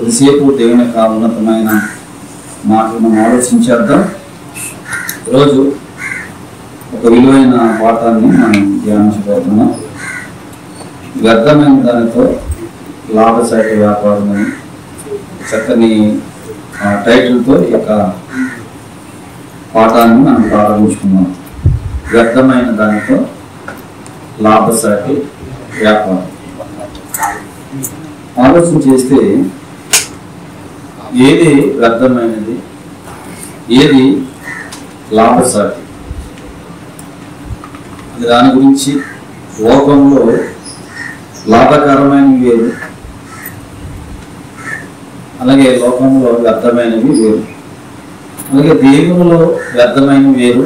కొద్దిసేపు దేవుని యొక్క ఉన్నతమైన మాటలు మనం ఆలోచించేద్దాం. ఈరోజు ఒక విలువైన పాఠాన్ని మనం ధ్యానించబోతున్నాం. వ్యర్థమైన దానితో లాభసాటి వ్యాపారం అని చక్కని టైటిల్తో ఈ యొక్క పాఠాన్ని మనం ప్రారంభించుకున్నాం. వ్యర్థమైన దానితో లాభసాటి వ్యాపారం. ఆలోచన చేస్తే ఏది వ్యర్థమైనది, ఏది లాభసాటి, దాని గురించి లోకంలో లాభకరమైనవి వేరు, అలాగే లోకంలో వ్యర్థమైనవి వేరు, అలాగే దేవునిలో వ్యర్థమైనవి వేరు,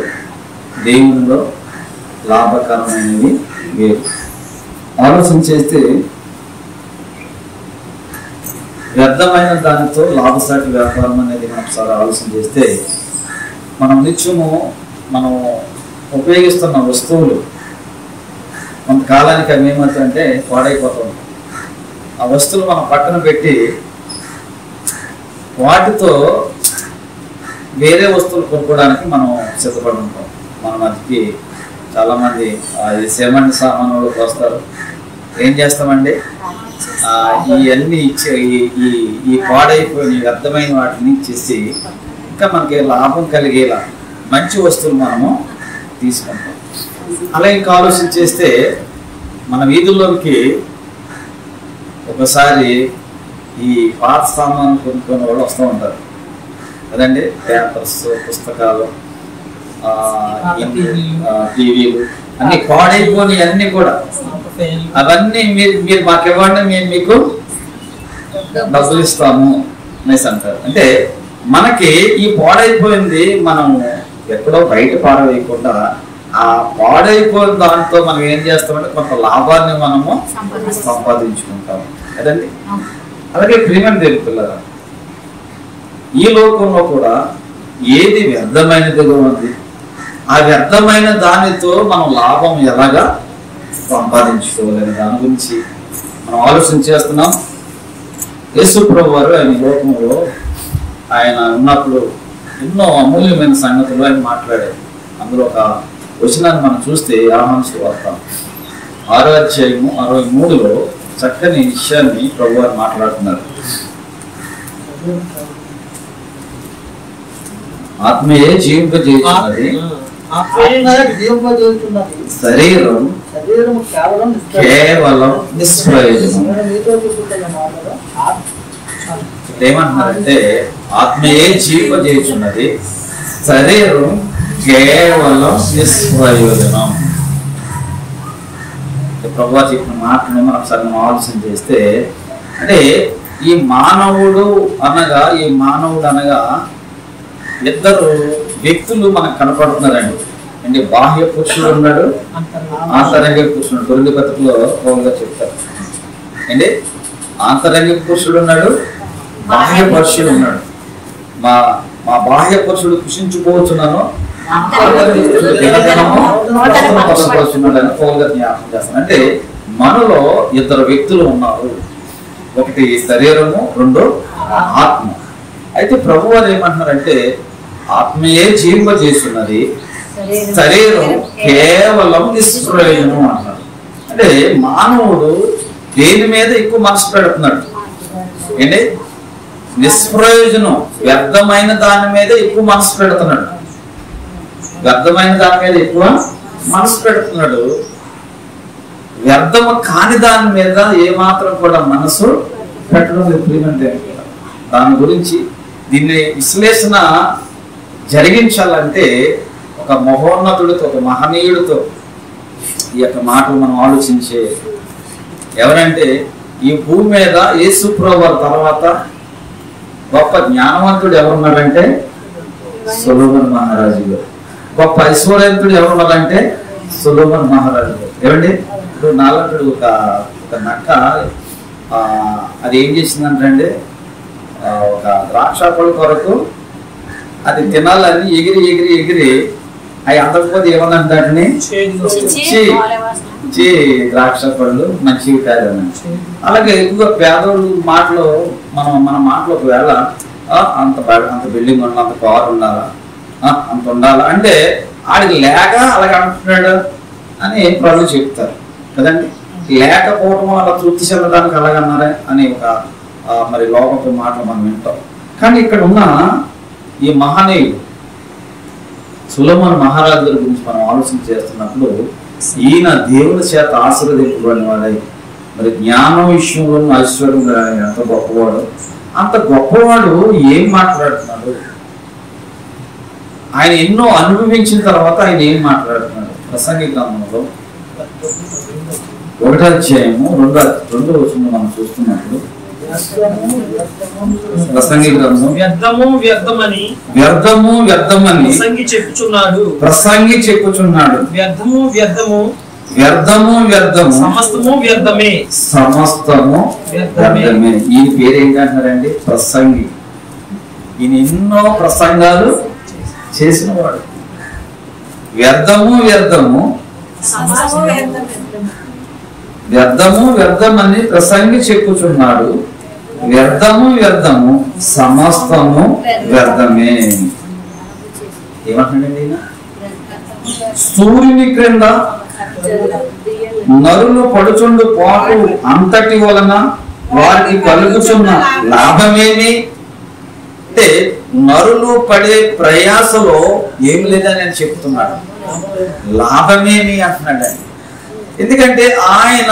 దేవునిలో లాభకరమైనవి వేరు. ఆలోచన చేస్తే వ్యర్థమైన దానితో లాభసాటి వ్యాపారం అనేది మనం ఒకసారి ఆలోచన చేస్తే, మనం నిత్యము మనం ఉపయోగిస్తున్న వస్తువులు కొంతకాలానికి అవి ఏమవుతాయంటే పాడైపోతాం. ఆ వస్తువులు మనం పక్కన పెట్టి వాటితో వేరే వస్తువులు కొనుక్కోవడానికి మనం సిద్ధపడి ఉంటాం. మన మధ్యకి చాలామంది ఈ సేమండి సామాన్లకు వస్తారు. ఏం చేస్తామండి, ఇవన్నీ ఇచ్చే ఈ పాడైపోయిన వ్యర్థమైన వాటిని ఇచ్చేసి ఇంకా మనకి లాభం కలిగేలా మంచి వస్తువులు మనము తీసుకుంటాం. అలా ఇంకా ఆలోచన చేస్తే మన వీధుల్లోకి ఒకసారి ఈ పాత సామాన్లు కొనుక్కునే వాళ్ళు వస్తూ ఉంటారు కదండి. పేపర్స్, పుస్తకాలు, టీవీలు అన్ని పాడైపోయి అన్ని కూడా అవన్నీ మీరు మాకు ఇవ్వండి, మేము మీకు డబ్బులు ఇస్తాము అనేసి అంటారు. అంటే మనకి ఈ పాడైపోయింది మనం ఎక్కడో బయట పాడవేయకుండా ఆ పాడైపోయిన దాంతో మనం ఏం చేస్తామంటే కొంత లాభాన్ని మనము సంపాదించుకుంటాము కదండి. అలాగే ప్రియమైన దేవుని పిల్లరా, ఈ లోకంలో కూడా ఏది వ్యర్థమైనదిగా ఉంది, ఆ వ్యర్థమైన దానితో మనం లాభం ఎలాగా సంపాదించుకోవాలని దాని గురించి మనం ఆలోచన చేస్తున్నాం. యేసు ప్రభువు వారు ఆయన లోకంలో ఆయన ఉన్నప్పుడు ఎన్నో అమూల్యమైన సంగతులు ఆయన మాట్లాడారు. అందులో ఒక వచనాన్ని మనం చూస్తే యోహాను సువార్త 6వ అధ్యాయము 63లో చక్కని విషయాన్ని ప్రభువు వారు మాట్లాడుతున్నారు. ఆత్మయే జీవింపజేయుచున్నది, శరీరం కేవలం నిష్ప్రయోజనం. ఏమంటున్నారంటే ఆత్మయే జీవింపజేయుచున్నది, శరీరం కేవలం నిష్ప్రయోజనం. ప్రభువా చెప్పిన మాటను మనం ఒకసారి ఆలోచన చేస్తే, అంటే ఈ మానవుడు అనగా ఇద్దరు వ్యక్తులు మనకు కనపడుతున్నారండి. అంటే బాహ్య పురుషుడు ఉన్నాడు, ఆంతరంగిక పురుషుడు. తొలి పత్రికలో పౌలుగా చెప్తారు అంటే ఆంతరంగిక పురుషుడు ఉన్నాడు, బాహ్య పురుషుడు ఉన్నాడు. మా బాహ్య పురుషుడు కృషించుకోవచ్చున్నాను, పౌలుగా జ్ఞాపకం చేస్తాను. అంటే మనలో ఇద్దరు వ్యక్తులు ఉన్నారు, ఒకటి శరీరము, రెండు ఆత్మ. అయితే ప్రభు వారు ఏమంటున్నారంటే ఆత్మయే జీవింపజేస్తున్నది, శరీరం కేవలం నిష్ప్రయోజనం అంటారు. అంటే మానవుడు దేని మీద ఎక్కువ మనసు పెడుతున్నాడు ఏంటి? నిష్ప్రయోజనం, వ్యర్థమైన దాని మీద ఎక్కువ మనసు పెడుతున్నాడు. వ్యర్థమైన దాని మీద ఎక్కువ మనసు పెడుతున్నాడు. వ్యర్థము కాని దాని మీద ఏమాత్రం కూడా మనసు పెట్టడం లేదు. దాని గురించి దీన్ని విశ్లేషణ జరిగించాలంటే ఒక మహోన్నతుడితో, ఒక మహనీయుడితో ఈ యొక్క మాటలు మనం ఆలోచించే. ఎవరంటే ఈ భూమి మీద యేసు ప్రభువు తర్వాత గొప్ప జ్ఞానవంతుడు ఎవరున్నారంటే సొలొమోను మహారాజు గారు. గొప్ప ఐశ్వర్యవంతుడు ఎవరున్నారంటే సొలొమోను మహారాజు గారు. ఏమండి, ఇప్పుడు నాలంటుడు ఒక నక్క అది ఏం చేసిందంటే ఒక ద్రాక్ష పళ్ళ కొరకు అది తినాలని ఎగిరి ఎగిరి ఎగిరి అవి అందకపోతే ఏమన్నా దాటిని మంచి ద్రాక్ష పళ్ళు మంచివి కాదని. అలాగే ఎక్కువగా పేదోళ్ళు మాటలు మన మాటలు ఒకవేళ అంత బిల్డింగ్ ఉండాలి, అంత కారు ఉండాలా, అంత ఉండాలా అంటే ఆడికి లేక అలాగే అంటున్నాడు అని ప్రజలు చెప్తారు కదండి. లేకపోవడం అలా తృప్తి చెందడానికి అలాగన్నారే అని ఒక మరి లోకపు మాటలు మనం వింటాం. కానీ ఇక్కడ ఉన్న ఈ మహనీయుడు సొలొమోను మహారాజు గారి గురించి మనం ఆలోచన చేస్తున్నప్పుడు ఈయన దేవుని చేత ఆశీర్వదింపబడిన వాడై మరి జ్ఞానం విషయంలో ఐశ్వర్యం ఎంత గొప్పవాడు, అంత గొప్పవాడు ఏం మాట్లాడుతున్నాడు, ఆయన ఎన్నో అనుభవించిన తర్వాత ఆయన ఏం మాట్లాడుతున్నాడు. ప్రసంగి గ్రంథంలో 1వ అధ్యాయము 2వ వచనం మనం చూస్తున్నప్పుడు ప్రసంగి గ్రంథం వ్యర్థము వ్యర్థమని ప్రసంగి చెప్పుచున్నాడు. వ్యర్థము వ్యర్థము సమస్తము వ్యర్థమే. ఈయన పేరేంటంటారండి? ప్రసంగి. ఈయన ఎన్నో ప్రసంగాలు చేసిన వాడు. వ్యర్థము వ్యర్థమని ప్రసంగి చెప్పుచున్నాడు. వ్యర్థము సమస్తము వ్యర్థమే. ఏమంటాడండి ఈయన? సూర్యుని క్రింద నరులు పడుచుండు పాటు అంతటి వలన వారికి కలుగుచున్న లాభమేమి అంటే నరులు పడే ప్రయాసలో ఏమి లేదని నేను చెప్తున్నాడు. లాభమేమి అంటున్నాడు. ఎందుకంటే ఆయన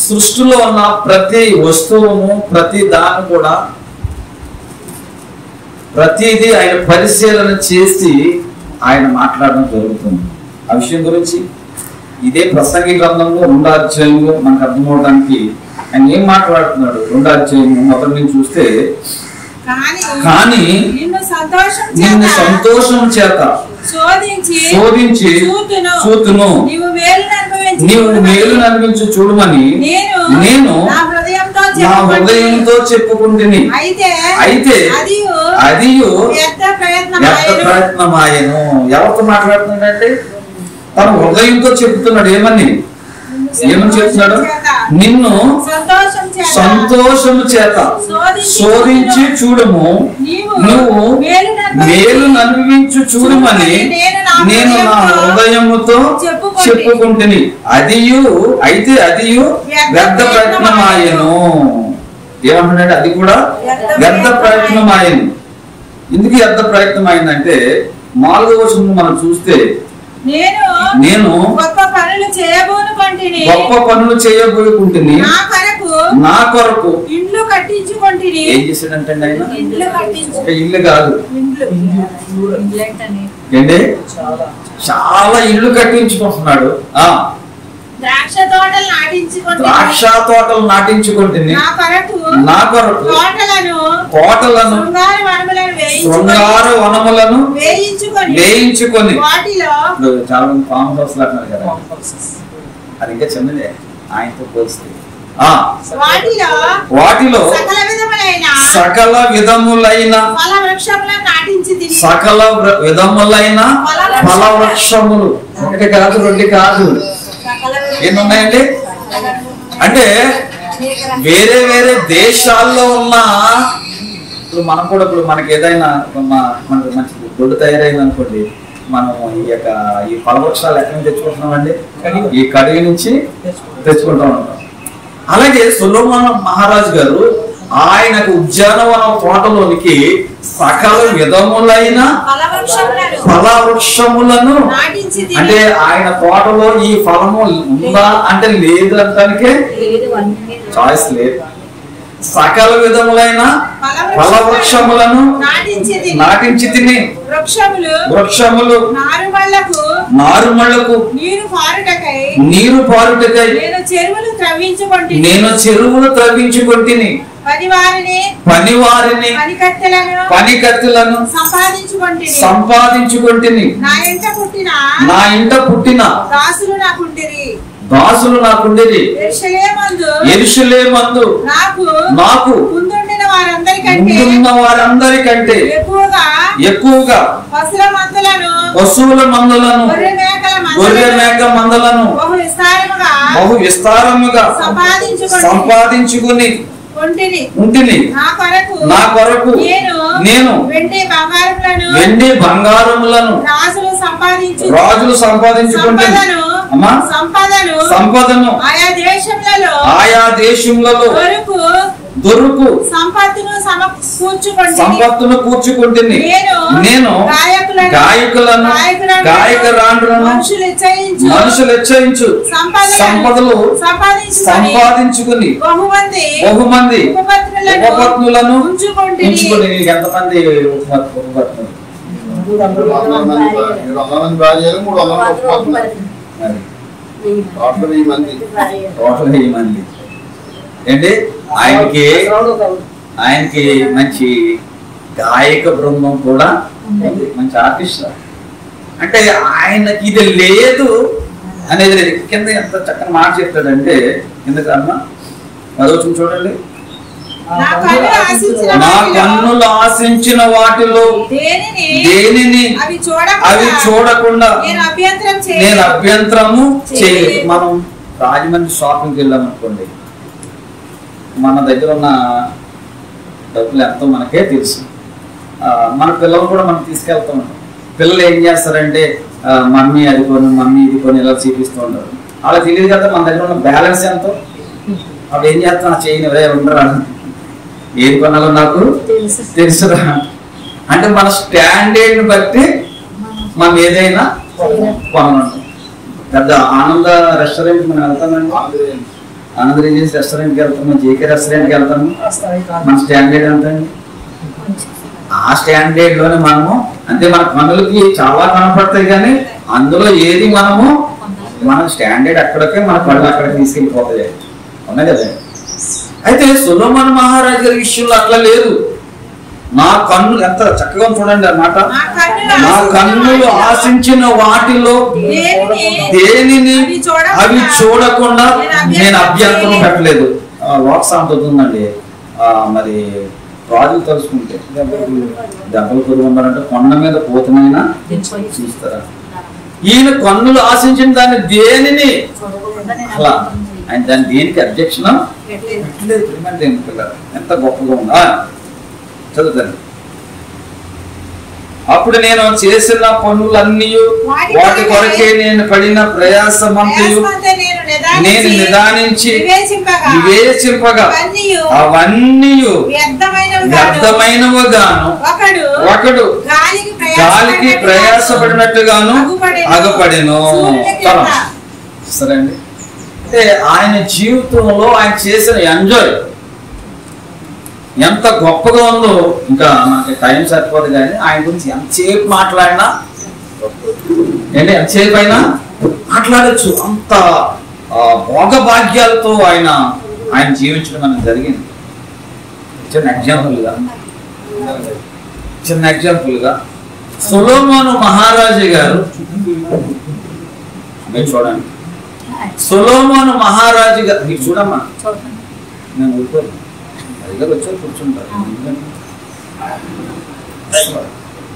సృష్టిలో ఉన్న ప్రతి వస్తువును ప్రతి దాన్ని కూడా ప్రతిదీ ఆయన పరిశీలన చేసి ఆయన మాట్లాడడం జరుగుతుంది. ఆ విషయం గురించి ఇదే ప్రసంగి గ్రంథంలో 2వ అధ్యాయంలో మనకు అర్థమవడానికి ఆయన ఏం మాట్లాడుతున్నాడు. 2వ అధ్యాయం మొదటి నుంచి చూస్తే, కానీ నిన్ను సంతోషం చేత శోధించి చూతును, నీవు మేలును అనుభవించు చూడమని నేను నా హృదయంతో చెప్పుకుంటుని. అయితే అది వ్యర్థ ప్రయత్నమాయను. ఎవరితో మాట్లాడుతున్నాడంటే తన హృదయంతో చెప్తున్నాడు. ఏమని చెప్తున్నాడు? నిన్ను సంతోషము చేత శోధించి చూడము, నువ్వు మేలు అనుభవించు చూడమని నేను నా హృదయముతో చెప్పుకుంటుని. అయితే వ్యర్థ ప్రయత్నమాయను. ఏమంటున్నాడు? అది కూడా వ్యర్థ ప్రయత్నమాయను. ఎందుకు వ్యర్థ ప్రయత్నం అయిందంటే 4వ వచనం మనం చూస్తే, నేను గొప్ప పనులు చేయబోకుంటుని, నా కొరకు ఇల్లు కట్టించుకుంటుని. ఏం చేశాడంటే ఆయన ఇల్లు కాదు ఏంటి, చాలా ఇల్లు కట్టించుకుంటున్నాడు. ద్రాక్ష తోటలు నాటించుకుంటుంది. నా కొరకు తోటలను శృంగార వనములను వేయించుకొని. చాలా మంది ఫామ్ హౌస్ అంటున్నారు కదా, అది ఇంకా చిన్నదే ఆయనతో పోలిస్తే. వాటిలో సకల విధములైన ఫలవృక్షములు, ఒకటి కాదు రెండు కాదు, ఏమున్నాయండి అంటే వేరే వేరే దేశాల్లో ఉన్న. ఇప్పుడు మనం కూడా ఇప్పుడు మనకి ఏదైనా మనకు మంచి దొడ్డు తయారైంది అనుకోండి, మనం ఈ ఫలవృక్షాలు ఎక్కడి నుంచి తెచ్చుకుంటున్నామండి? ఈ కడిగి నుంచి తెచ్చుకుంటా ఉంటాం. అలాగే సొలొమోను మహారాజు గారు ఆయనకు ఉద్యానవన తోటలోనికి సకల విధములైన ఫలవృక్షములను, అంటే ఆయన తోటలో ఈ ఫలము ఉందా అంటే లేదు అంటానికే చాయిస్ లేదు. సకల విధములైన ఫలవృక్షములను నాటించి తిని, వృక్షములు నారుమళ్లకు నీరు పారుటకై నేను చెరువులు త్రవ్వించుకొంటిని. పనివారిని పనికత్తెలను సంపాదించుకొంటిని. నా ఇంట పుట్టిన దాసులు నాకుండిరి. యెరూషలేమందు నాకు వారందరికంటే ఎక్కువగా పశువుల మందలను గొర్రె మేక మందలను బహు విస్తారముగా సంపాదించుకుని ఉంటిని. నా కొరకు నేను వెండి బంగారములను రాజులు సంపాదించుకుంటే సంపదను ఆయా దేశములలో దొరుకు సంపత్తును కూర్చుకుంటుంది. నేను గాయకులను గాయకురాండ్రులను మనుషులు హెచ్చరించు సంపదలు సంపాదించుకుని బహుమంది ఉపపత్నులను ఉంచుకుంటే. ఎంతమంది ఉపపత్నులు? 1000 మంది. ఏంటి ఆయనకి మంచి గాయక బృందం కూడా, మంచి ఆర్టిస్ట్. అంటే ఆయనకి ఇది లేదు అనేది లేదు. కింద ఎంత చక్కని మాట చెప్తాడంటే, కిందకి అమ్మా చదువు చూడండి. నా కన్నులు ఆశించిన వాటిలో దేనిని అవి చూడకుండా నేను అభ్యంతరము చేయలేదు. మనం రాజమండ్రి షాపింగ్కి వెళ్ళామనుకోండి, మన దగ్గర ఉన్న డబ్బులు ఎంతో మనకే తెలుసు. మన పిల్లలు కూడా మనం తీసుకెళ్తూ ఉంటాం. పిల్లలు ఏం చేస్తారంటే, మమ్మీ అది కొని, మమ్మీ ఇది కొని ఇలా చూపిస్తూ ఉంటారు. వాళ్ళకి తెలియదు కదా మన దగ్గర ఉన్న బ్యాలెన్స్ ఎంతో. అప్పుడు ఏం చేస్తాం, చేయని ఉండరా, ఏది కొనాలో నాకు తెలుసురా అంటే మన స్టాండర్డ్ని బట్టి మనం ఏదైనా కొనమంటాం. పెద్ద ఆనంద రెస్టారెంట్ మనం వెళ్తామండి, ఆనంద రీజెన్స్ రెస్టారెంట్కి వెళ్తాము, జేకే రెస్టారెంట్కి వెళ్తాము. మన స్టాండర్డ్ ఎంతండి? ఆ స్టాండర్డ్ లోనే మనము, అంటే మన కన్నులకి చాలా కనపడతాయి, కానీ అందులో ఏది మనము మన స్టాండర్డ్ అక్కడికే మన కళ్ళు అక్కడికి తీసుకెళ్ళిపోతాయి. అవునా కదా? అయితే సొలొమోను మహారాజు గారి విషయంలో అట్లా లేదు. నా కన్నులు ఎంత చక్కగా చూడండి అన్నమాట. నా కన్నులు ఆశించిన వాటిలో దేనిని అవి చూడకుండా నేను అభ్యంతరం పెట్టలేదు. వాక్ సాంతుందండి. మరి రాజులు తలుచుకుంటే దెబ్బలు కొద్దిగా ఉన్నారంటే కొండ మీద పోతమైనా చూస్తారా? ఈయన కన్నులు ఆశించిన దాన్ని దేనిని అలా ఆయన దాన్ని దేనికి అబ్జెక్షన్ ఎంత గొప్పగా ఉందా చదువుతాను. అప్పుడు నేను చేసిన పనులన్నీ వాటి కొరకే నేను పడిన ప్రయాసమంతయు నేను నిదానించి వివేచింపగా అవన్నీ వ్యర్థమైనవిగాను ఒకడు గాలికి ప్రయాసపడినట్టుగాను అగపడెను. సరే అండి. అంటే ఆయన జీవితంలో ఆయన చేసిన ఎంజాయ్ ఎంత గొప్పగా ఉందో ఇంకా మనకి టైం సరిపోదు, కానీ ఆయన గురించి ఎంతసేపు మాట్లాడినా ఏంటి, ఎంతసేపు అయినా మాట్లాడచ్చు. అంత భోగభాగ్యాలతో ఆయన జీవించడం మనకు జరిగింది. చిన్న ఎగ్జాంపుల్గా సొలొమోను మహారాజు గారు మీరు చూడండి. సొలొమోను మహారాజు గారు మీరు చూడమ్మా, నేను ఊరుకోను, దగ్గర వచ్చారు కూర్చుంటారు.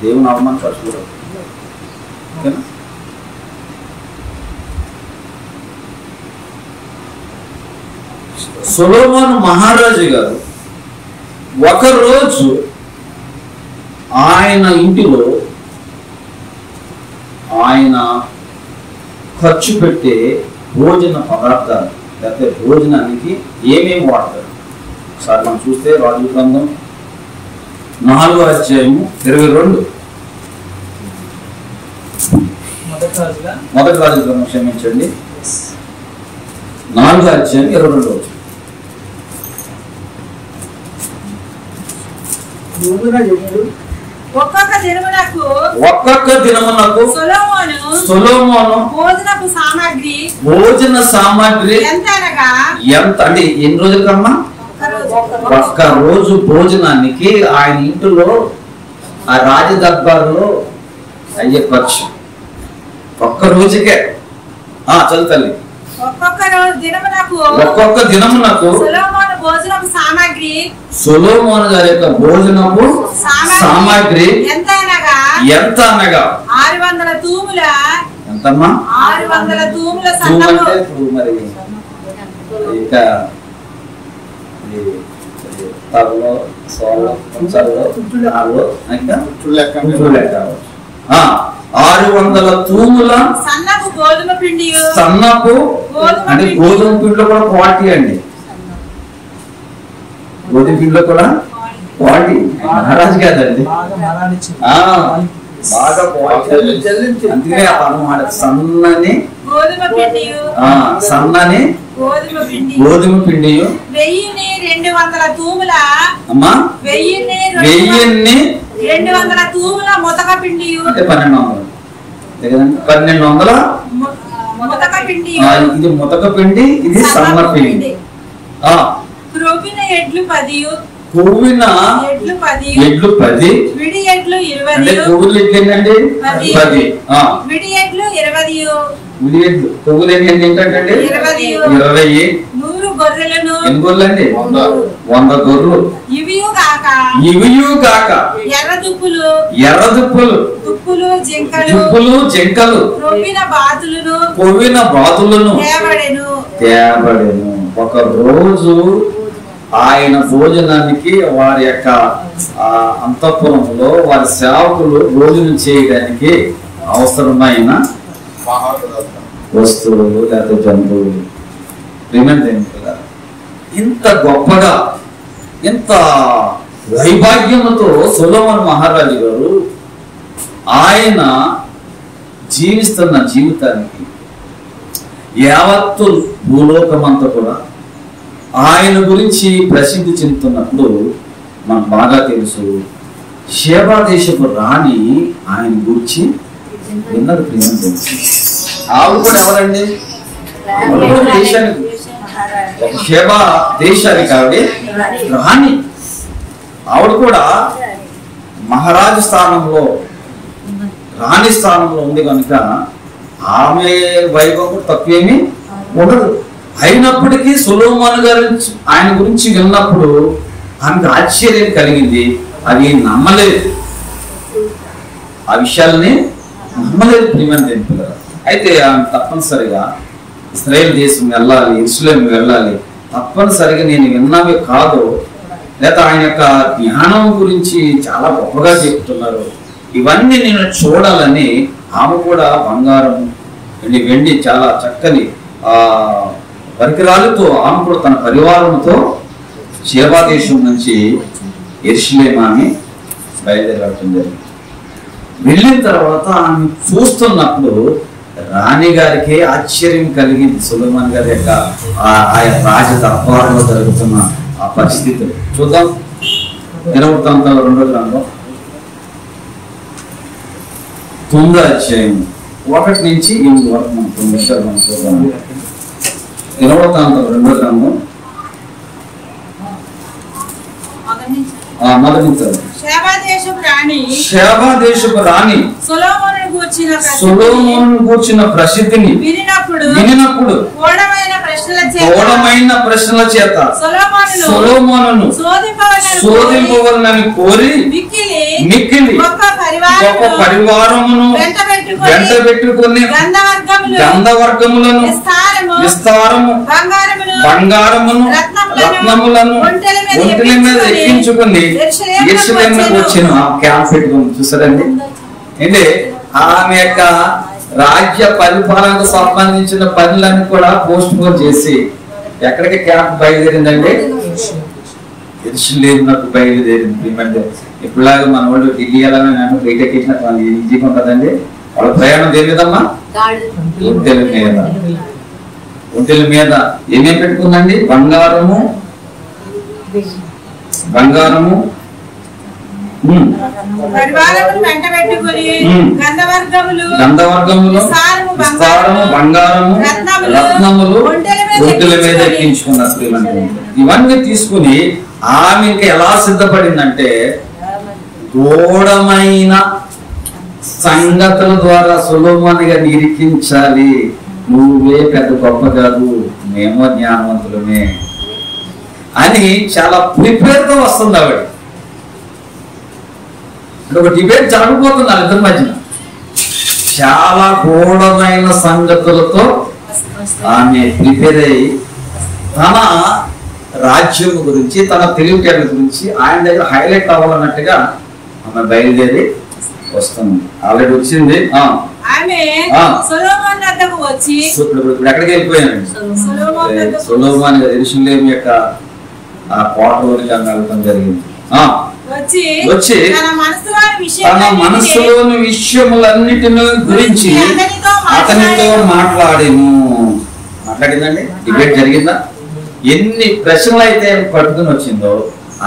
దేవుని అవమానం పరచుకోవడం. ఓకేనా? సొలొమోను మహారాజు గారు ఒకరోజు ఆయన ఇంటిలో ఆయన ఖర్చు పెట్టే భోజన పదార్థాలు లేకపోతే భోజనానికి ఏమేమి వాడతారు ఒకసారి మనం చూస్తే రాజుల గ్రంథం 4వ అధ్యాయము 22. మొదటి రాజుల గ్రంథం క్షమించండి, 4వ అధ్యాయం 22 వచ్చు. ఒక్కొక్క దినమునకు సొలొమోను భోజన సామాగ్రి ఎంత అంటే ఎన్ని రోజులకమ్మా? ఒక్క రోజు భోజనానికి ఆయన ఇంటిలో ఆ రాజదర్బారులో అయ్యే ఖర్చు ఒక్క రోజుకే. చదువుతల్లి. ఒక్కొక్క దినమునకు సొలొమోను భోజనపు సామాగ్రి సొలొమోను గారి యొక్క భోజనపు సామాగ్రి ఎంత అనగా 600 తూముల ఎంతమ్మా 600 తూముల తూము సన్నపు అంటే ఇప్పుడు మరి ఇంకా తరలో సోలో కొంచెంలో నాలుగు ఇంకా 600 తూముల సన్నపు గోధుమ పిండి సన్నపు అంటే గోధుమ పిండిలో కూడా క్వాలిటీ అండి. గోధుమ పిండిలో కూడా క్వాలిటీ మహారాజు కాదండి, బాగా క్వాలిటీ. అందుకే అన్నమాట సన్నని సన్నని గోధుమ పిండి 1200 తూముల అమ్మా 1200 తూముల ముతక పిండి అంటే 1200 ముతక పిండి ఇది ముతక పిండి, ఇది సన్న పిండి. క్రొవ్విన ఎడ్లు 10 కొవ్విన ఎడ్లు 10 విడి ఎడ్లు 20 అంటే కొవ్వులు ఎడ్లండి 10 విడి ఎడ్లు 20 విడి ఎడ్లు కొవ్వులు ఏంటంటే 20 100 గొర్రెలను ఎన్ని గొర్రెలు అండి 100 గొర్రెలు ఇవియు కాక ఎర్ర దుప్పులు జింకలు కొవ్విన బాతులను తేబడెను. ఒక రోజు ఆయన భోజనానికి వారి యొక్క అంతఃపురంలో వారి సేవకులు భోజనం చేయడానికి అవసరమైన వస్తువులు లేదా జంతువులు ఇంత గొప్పగా ఇంత వైభాగ్యముతో సొలొమోను మహారాజు గారు ఆయన జీవిస్తున్న జీవితానికి యావత్తు భూలోకమంతా కూడా ఆయన గురించి ప్రసిద్ధి చెందుతున్నప్పుడు మనకు బాగా తెలుసు. షేబా దేశపు రాణి ఆయన గురించి విన్నది. ప్రేమ ఆవిడ కూడా ఎవరండి? దేశానికి ఒక షేబా దేశానికి ఆవిడ రాణి. ఆవిడ కూడా మహారాజు స్థానంలో రాణి స్థానంలో ఉంది కనుక ఆమె వైభవం తక్కువేమీ ఉండదు. అయినప్పటికీ సొలొమోను గారు ఆయన గురించి విన్నప్పుడు ఆమెకు ఆశ్చర్యం కలిగింది. అది నమ్మలేదు, ఆ విషయాలని నమ్మలేదు. ప్రియమైన పిల్లలు అయితే ఆమె తప్పనిసరిగా ఇశ్రాయేలు దేశం వెళ్ళాలి, యెరూషలేము వెళ్ళాలి, తప్పనిసరిగా నేను విన్నవి కాదు, లేదా ఆయన యొక్క జ్ఞానం గురించి చాలా గొప్పగా చెప్తున్నారు, ఇవన్నీ నేను చూడాలని ఆమె కూడా బంగారం వెండి చాలా చక్కని పరికరాలతో ఆమె కూడా తన పరివారంతో షేబా దేశం నుంచి యెరూషలేము ఆమె బయలుదేరడం జరిగింది. వెళ్ళిన తర్వాత ఆమె చూస్తున్నప్పుడు రాణి గారికి ఆశ్చర్యం కలిగింది. సొలొమోను గారి యొక్క ఆయన రాజ దర్బారులో జరుగుతున్న ఆ పరిస్థితులు చూద్దాం. 2వ గ్రంథం 9వ అధ్యాయం 1 నుంచి 8 వరకు మనం 9 విషయాలు మనం చూద్దాం. 2వ గ్రంథం మొదటి షేబా దేశపు రాణి సొలొమోను గూర్చిన ప్రసిద్ధిని వినినప్పుడు గూఢమైన ప్రశ్నల చేత సొలొమోనును శోధింపవలనని కోరి మిక్కిలి గొప్ప పరివారమును వెంట పెట్టుకుని గంధవర్గములను విస్తారము బంగారమును రత్నములను ఒంటెల మీద ఎక్కించుకుని యెరూషలేముకు వచ్చిన క్యాంప్ పెట్టుకుని చూసారండి. అంటే ఆమె యొక్క రాజ్య పరిపాలనకు సంబంధించిన పనులన్నీ కూడా పోస్ట్ పోన్ చేసి ఎక్కడికి క్యాంప్ బయలుదేరిందండి? యెరూషలేముకు బయలుదేరింది. ఇప్పుడులాగా మన వాళ్ళు ఢిల్లీ వెళ్ళాలని బయట ఎక్కించిన ఈజీగా ఉంటుందండి. వాళ్ళ ప్రయాణం దేని మీదమ్మా? ఒంటెల మీద ఏమేమి పెట్టుకుందండి? బంగారము గంధవర్గములు విస్తారము బంగారము రత్నములు ఒంటెల మీద ఎక్కించుకున్నారు. ఇవన్నీ తీసుకుని ఆమె ఇంకా ఎలా సిద్ధపడిందంటే గూఢమైన సంగతుల ద్వారా సొలొమోను గారిని ఇరికించాలి. నువ్వే పెద్ద గొప్ప కాదు, మేమో జ్ఞానవంతులమే అని చాలా ప్రిపేర్తో వస్తుంది ఆవిడ. ఒక డిబేట్ జరగబోతుంది వాళ్ళిద్దరి మధ్యన. చాలా గూఢమైన సంగతులతో ఆమె ప్రిపేర్ అయ్యి తన రాజ్యం గురించి, తన తెలివితేటల గురించి ఆయన దగ్గర హైలైట్ అవ్వాలన్నట్టుగా ఆమె బయలుదేరి వస్తుంది. ఆల్రెడీ వచ్చింది. ఇప్పుడు ఎక్కడికి వెళ్ళిపోయానండి? సొలొమోను యెరూషలేము యొక్క ఆ కోటలోనికి ఆమె వెళ్ళడం జరిగింది. వచ్చి తన మనసులోని విషయములన్నిటిని గురించి అతనితో మాట్లాడిందండి. డిబేట్ జరిగిందా? ఎన్ని ప్రశ్నలు అయితే పట్టుకుని వచ్చిందో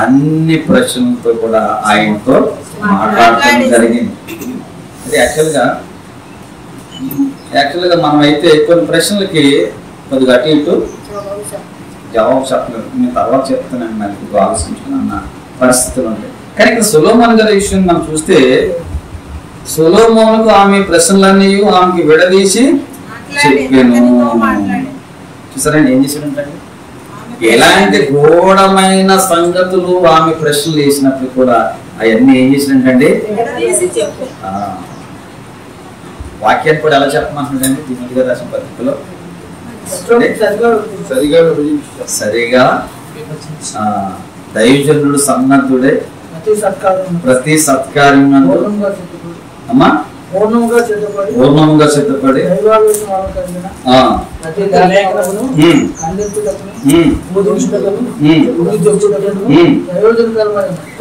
అన్ని ప్రశ్నలతో కూడా ఆయనతో మాట్లాడటం జరిగింది. అది యాక్చువల్గా మనం అయితే కొన్ని ప్రశ్నలకి కొద్దిగా అటు ఇటు జవాబు చెప్పలేదు. నేను తర్వాత చెప్తానండి, మనకి ఆలోచించుకున్న పరిస్థితులు ఉంటాయి. కానీ ఇక్కడ సొలొమోను గారి విషయం మనం చూస్తే సొలొమోనుకు ఆమె ప్రశ్నలన్నీ ఆమెకి విడదీసి చెప్పాను. చూసారండి ఏం చేశాడంటే, ఎలాంటి గూఢమైన సంగతులు ఆమె ప్రశ్నలు వేసినప్పుడు కూడా అవన్నీ ఏం చేసినట్టండి వాక్యాన్ని కూడా ఎలా చెప్పమంటుందండి తిమోతి గారు రాసిన పత్రికలో సరిగా దైవజనుడు సన్నద్ధుడే ప్రతి సత్కార్యం అమ్మా పూర్ణముగా సిద్ధపడి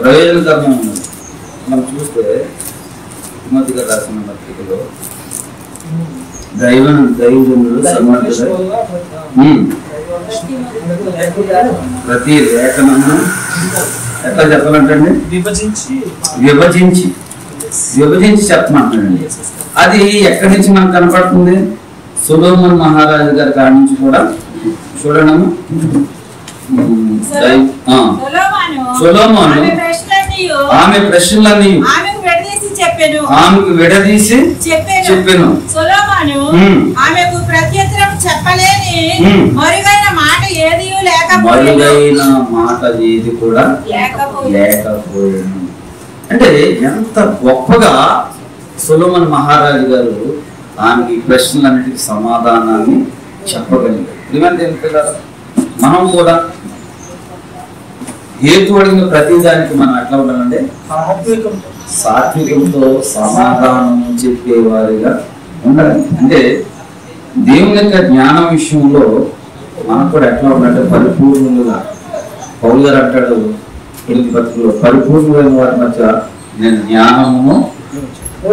ప్రయోజనకరమైన మనం చూస్తే తిమోతి గారు రాసిన పత్రికలో దైవజనుడు సమర్థుడై ప్రతి లేఖనము ఎట్లా చెప్పాలంటే విభజించి చెప్పమంటాడండి. అది ఎక్కడి నుంచి మనకు కనపడుతుంది? సొలొమోను మహారాజు గారి కాడి నుంచి కూడా చూడండి. సొలొమోను ఆమె ప్రశ్నలన్నీ ఆమెకు విడదీసి చెప్పాను. మరుగైన మాట ఏది కూడా లేకపోయాను. అంటే ఎంత గొప్పగా సొలొమోను మహారాజు గారు ఆమెకి ప్రశ్నలన్నిటికీ సమాధానాన్ని చెప్పగలిగారు. మనం కూడా ఏది అడిగిన ప్రతి దానికి మనం ఎట్లా ఉండాలంటే సాత్వికంతో సమాధానం చెప్పేవారిగా ఉండాలి. అంటే దేవుని యొక్క జ్ఞానం విషయంలో మనం కూడా ఎట్లా ఉండాలంటే పరిపూర్ణంగా. పౌలు గారు అంటాడు పత్రికలో, పరిపూర్ణమైన వారి మధ్య నేను జ్ఞానమును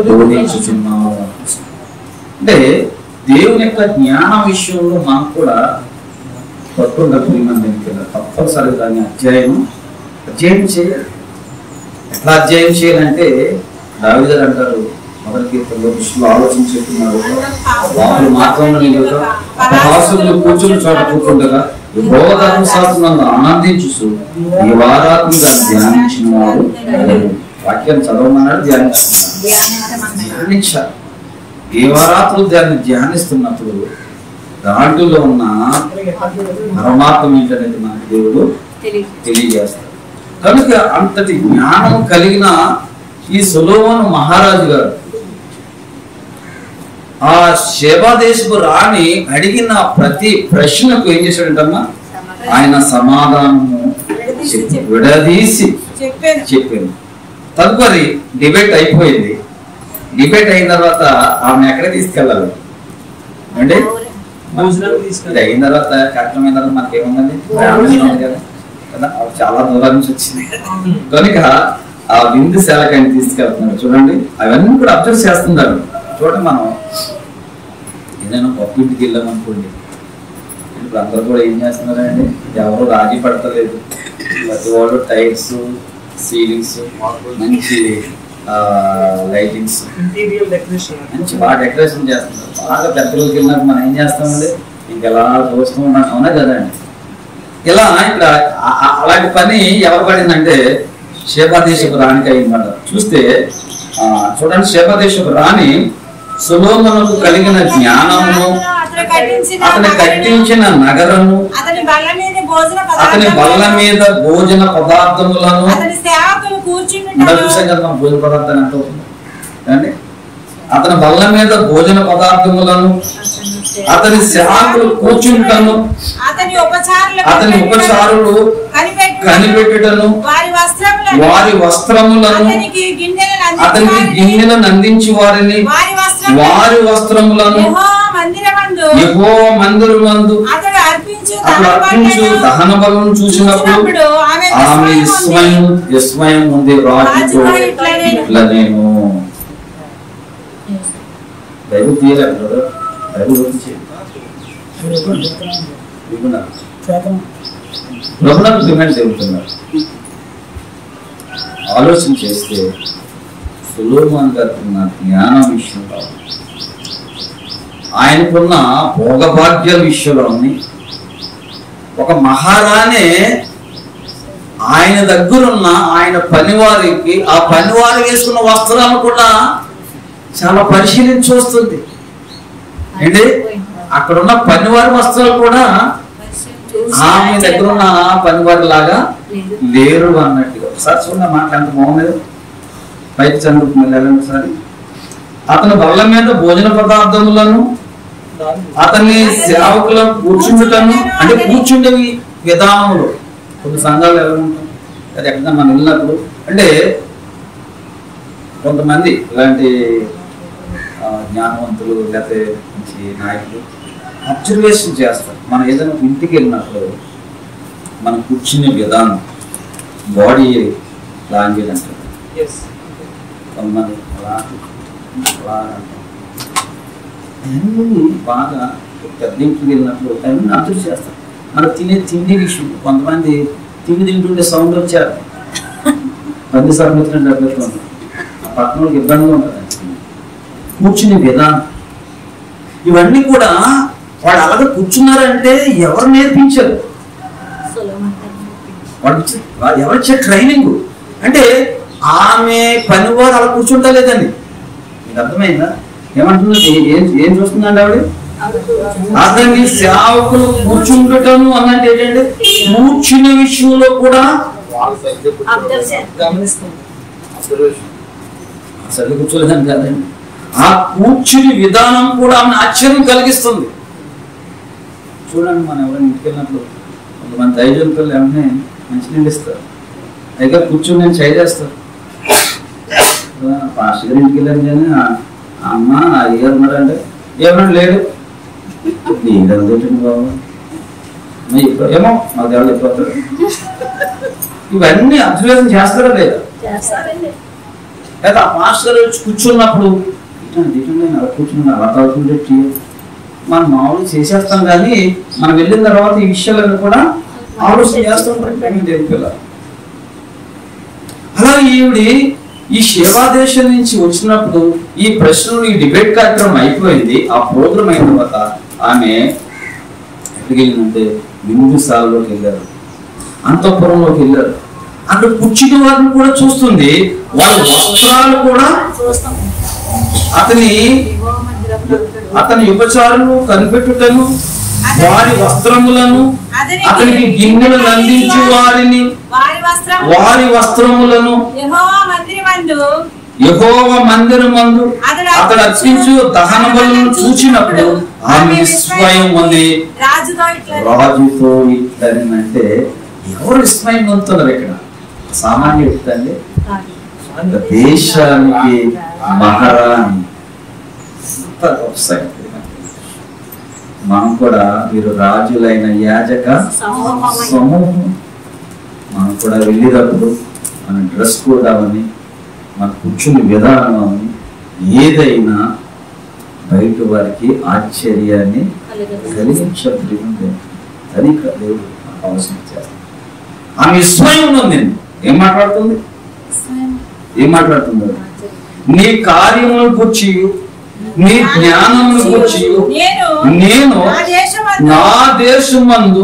బోధించుచున్నాను. అంటే దేవుని యొక్క జ్ఞాన విషయంలో మనం కూడా తప్పనిసరిగా దాన్ని అధ్యయనం చేయాలి. ఎట్లా అధ్యయనం చేయాలంటే దావీదు గారు అంటారు మొదటి కీర్తనలో, దృష్టిలో ఆలోచించుకున్నారు వాళ్ళు మాత్రం కూర్చుని చోట కూర్చుండగా ధర్మశాస్త్రం ఆనందించు ఈ వారాత్మ దాన్ని ధ్యానించిన వాడు. వాక్యాన్ని చదవమన్నాడు, ధ్యానించాలి. ఏ వారాత్రులు దాన్ని ధ్యానిస్తున్నప్పుడు దాంట్లో ఉన్న పరమాత్మ ఏంటనేది మనకి దేవుడు తెలియజేస్తాడు. కనుక అంతటి జ్ఞానం కలిగిన ఈ సొలొమోను మహారాజు గారు ఆ షేబా దేశపు రాణి అడిగిన ప్రతి ప్రశ్నకు ఏం చేశాడంటమ్మా ఆయన సమాధానము విడదీసి చెప్పాను. తదుపరి డిబేట్ అయిపోయింది. డిబేట్ అయిన తర్వాత ఆమె ఎక్కడ తీసుకెళ్ళాలి అంటే అయిన తర్వాత కష్టమైన తర్వాత మనకేముందండి కదా, చాలా దూరం నుంచి వచ్చింది కనుక ఆ విందుశాలకు ఆయన తీసుకెళ్తున్నారు. చూడండి అవన్నీ కూడా అబ్జర్వ్ చేస్తున్నారు. చూడండి మనం ఏదైనా గొప్ప ఇంటికి వెళ్ళామనుకోండి, ఇప్పుడు అందరూ కూడా ఏం చేస్తున్నారండి, ఎవరు రాజీ పడతలేదు. ప్రతి వాళ్ళు టైల్స్, సీలింగ్స్, మంచి లైటింగ్స్, మంచి బాగా డెకరేషన్ చేస్తున్నారు. బాగా పెద్దలకు వెళ్ళినప్పుడు మనం ఏం చేస్తామండి, ఇంకెలా చూస్తూ ఉన్నాం. అవునా కదండి? ఇలా ఇక్కడ అలాంటి పని ఎవరు పడిందంటే షేబా దేశపు రాణికి అయిందన్నమాట. చూస్తే చూడండి, షేబా దేశపు రాణి సొలొమోనుకు కలిగిన జ్ఞానమును అతని కట్టించిన నగరము, అతని బల్ల మీద భోజన పదార్థములను. కూర్చుంటారు భోజన పదార్థాలు ఎంత అవుతుంది అండి? అతని బల్ల మీద భోజన పదార్థములను, అతని సేవకులు కూర్చుంటాను, అతని ఉపచారులు కనిపెట్టుటను, వారి వస్త్రములను, అతనికి గిన్నెలను అందించి వారిని, వారి వస్త్రములను యెహోవా మందిరమందు అతడు అర్పించు దహన బలులను చూసినప్పుడు ఆమె విస్మయం ఉంది. రాజుతో ఇట్లా నేను బైబిల్ తీయలేదు కదా, బైబిల్ ప్రభుత్వం డిమాండ్ చెబుతున్నారు. ఆలోచన చేస్తే సొలొమోను గారికి జ్ఞాన విషయంలో, ఆయనకున్న భోగభాగ్య విషయంలోని ఒక మహారాణి ఆయన దగ్గరున్న ఆయన పనివారికి, ఆ పనివారు వేసుకున్న వస్త్రాలు కూడా చాలా పరిశీలించి చూస్తుంది ఏంటి. అక్కడున్న పనివారి వస్త్రాలు కూడా ఆమె దగ్గర ఉన్న పనివారి లాగా లేరు అన్నట్టుగా. ఒకసారి చూడండి మాట ఎంత బాగుంది. బయట చదువుతుంది ఒకసారి. అతని బల్ల మీద భోజన పదార్థములను, అతని సేవకులను కూర్చుండటను, అంటే కూర్చుండే విధానములు కొన్ని సంఘాలు ఎలా ఉంటాం అది ఎక్కడ మనం వెళ్ళినప్పుడు, అంటే కొంతమంది ఇలాంటి జ్ఞానవంతులు లేకపోతే మంచి నాయకులు అబ్జర్వేషన్ చేస్తారు. మనం ఏదైనా ఇంటికి వెళ్ళినప్పుడు మనం కూర్చునే విధానం, బాడీ లాంగ్వేజ్ అంటారు. కొంతమంది అలా అన్నీ బాగా పెద్ద ఇంటికి వెళ్ళినప్పుడు అవన్నీ అబ్జర్వ్ చేస్తారు. మనం తినే తిండి విషయం, కొంతమంది తిండి తింటుండే సౌండ్ వచ్చారు పది సార్లు డబ్బులు ఆ పక్కనకి ఇబ్బందిగా ఉంటుంది. కూర్చునే విధానం ఇవన్నీ కూడా వాడు అలాగే కూర్చున్నారంటే ఎవరు నేర్పించారు? వాడు ఎవరిచ్చే ట్రైనింగ్ అంటే ఆమె పనివారు అలా కూర్చుంటా లేదండి. మీకు అర్థమైందా? ఏమంటున్నది? ఏం చూస్తుందండి ఆవిడ? అతని సేవకులు కూర్చుంటను అన్నట్టు ఏంటంటే కూర్చున్న విషయంలో కూడా అసలు కూర్చోలేదని కాదండి, ఆ కూర్చుని విధానం కూడా ఆమె ఆశ్చర్యం కలిగిస్తుంది. చూడండి, మనం ఎవరైనా ఇంటికి వెళ్ళినప్పుడు కొంతమంది దైవజనులు ఏమన్నా మంచినీళ్ళు ఇస్తారు, అయితే కూర్చుని నేను చేయి చేస్తారు. పాస్టర్ గారి ఇంటికి వెళ్ళాను కానీ అమ్మ అయ్యారు ఉన్నారంటే ఏమన్నా లేడు లేదంటే బాబు ఏమో మాకు ఎవరు చెప్పిపోతారు. ఇవన్నీ అబ్జర్వేషన్ చేస్తారా లేదా? లేదా ఆ పాస్టర్ వచ్చి కూర్చున్నప్పుడు కూర్చున్నా అలా అవుతుంటే మనం మామూలు చేసేస్తాం, కానీ మనం వెళ్ళిన తర్వాత ఈ విషయాలను కూడా ఆలోచన చేస్తాం తెలిపేలా. అలా ఈవిడి ఈ సేవాదేశం నుంచి వచ్చినప్పుడు ఈ ప్రశ్నలు, ఈ డిబేట్ కార్యక్రమం అయిపోయింది. ఆ ప్రోగ్రాం అయిన తర్వాత ఆమె ఎక్కడికి వెళ్ళిందంటే బిందుసాలలోకి వెళ్ళారు, అంతఃపురంలోకి వెళ్ళారు. అక్కడ కూర్చున్న వారిని కూడా చూస్తుంది, వాళ్ళ వస్త్రాలు కూడా అతని ఉపచారులు కనిపెట్టుటను, వారి వస్త్రములను, అతనికి గిన్నెలను అందించి వారిని, వారి వస్త్రములను యెహోవా మందిరమందు అతడు అర్పించు దహన బలులను చూసినప్పుడు ఆమె విస్మయం ఉంది. రాజుతో ఇట్లంటే ఎవరు విస్మయం పొందుతున్నారు? ఇక్కడ సామాన్య వ్యక్తి అండి, దేశానికి మహారాణి. మనం కూడా వీరు రాజులైన యాజక సమూహం. మనం కూడా వెళ్ళేటప్పుడు మన డ్రెస్ కోడ్ అవని, మన కూర్చుని విధానం అవని ఏదైనా బయట వారికి ఆశ్చర్యాన్ని కలిగించదు. అది దేవుడు అవసరం చేస్తాడు. ఆమె విస్మయం ఉంది. ఏం మాట్లాడుతుంది? నీ కార్యములను గురించి, నీ జ్ఞానమును గురించి నేను నా దేశమందు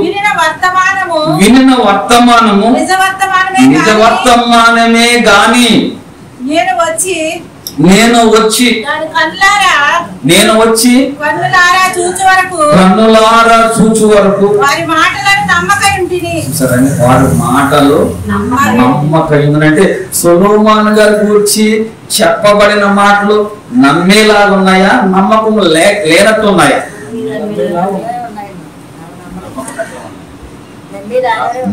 వినిన వర్తమానము నిజ వర్తమానమే గాని నేను వచ్చి కన్నులారా చూచు వరకు వారి మాటలను నమ్మకయుంటిని. సరే, వారి మాటలు నమ్మకయుంటే సొలొమోను గారి గురించి చెప్పబడిన మాటలు నమ్మేలాగా ఉన్నాయా, నమ్మకం లేనట్టు ఉన్నాయా?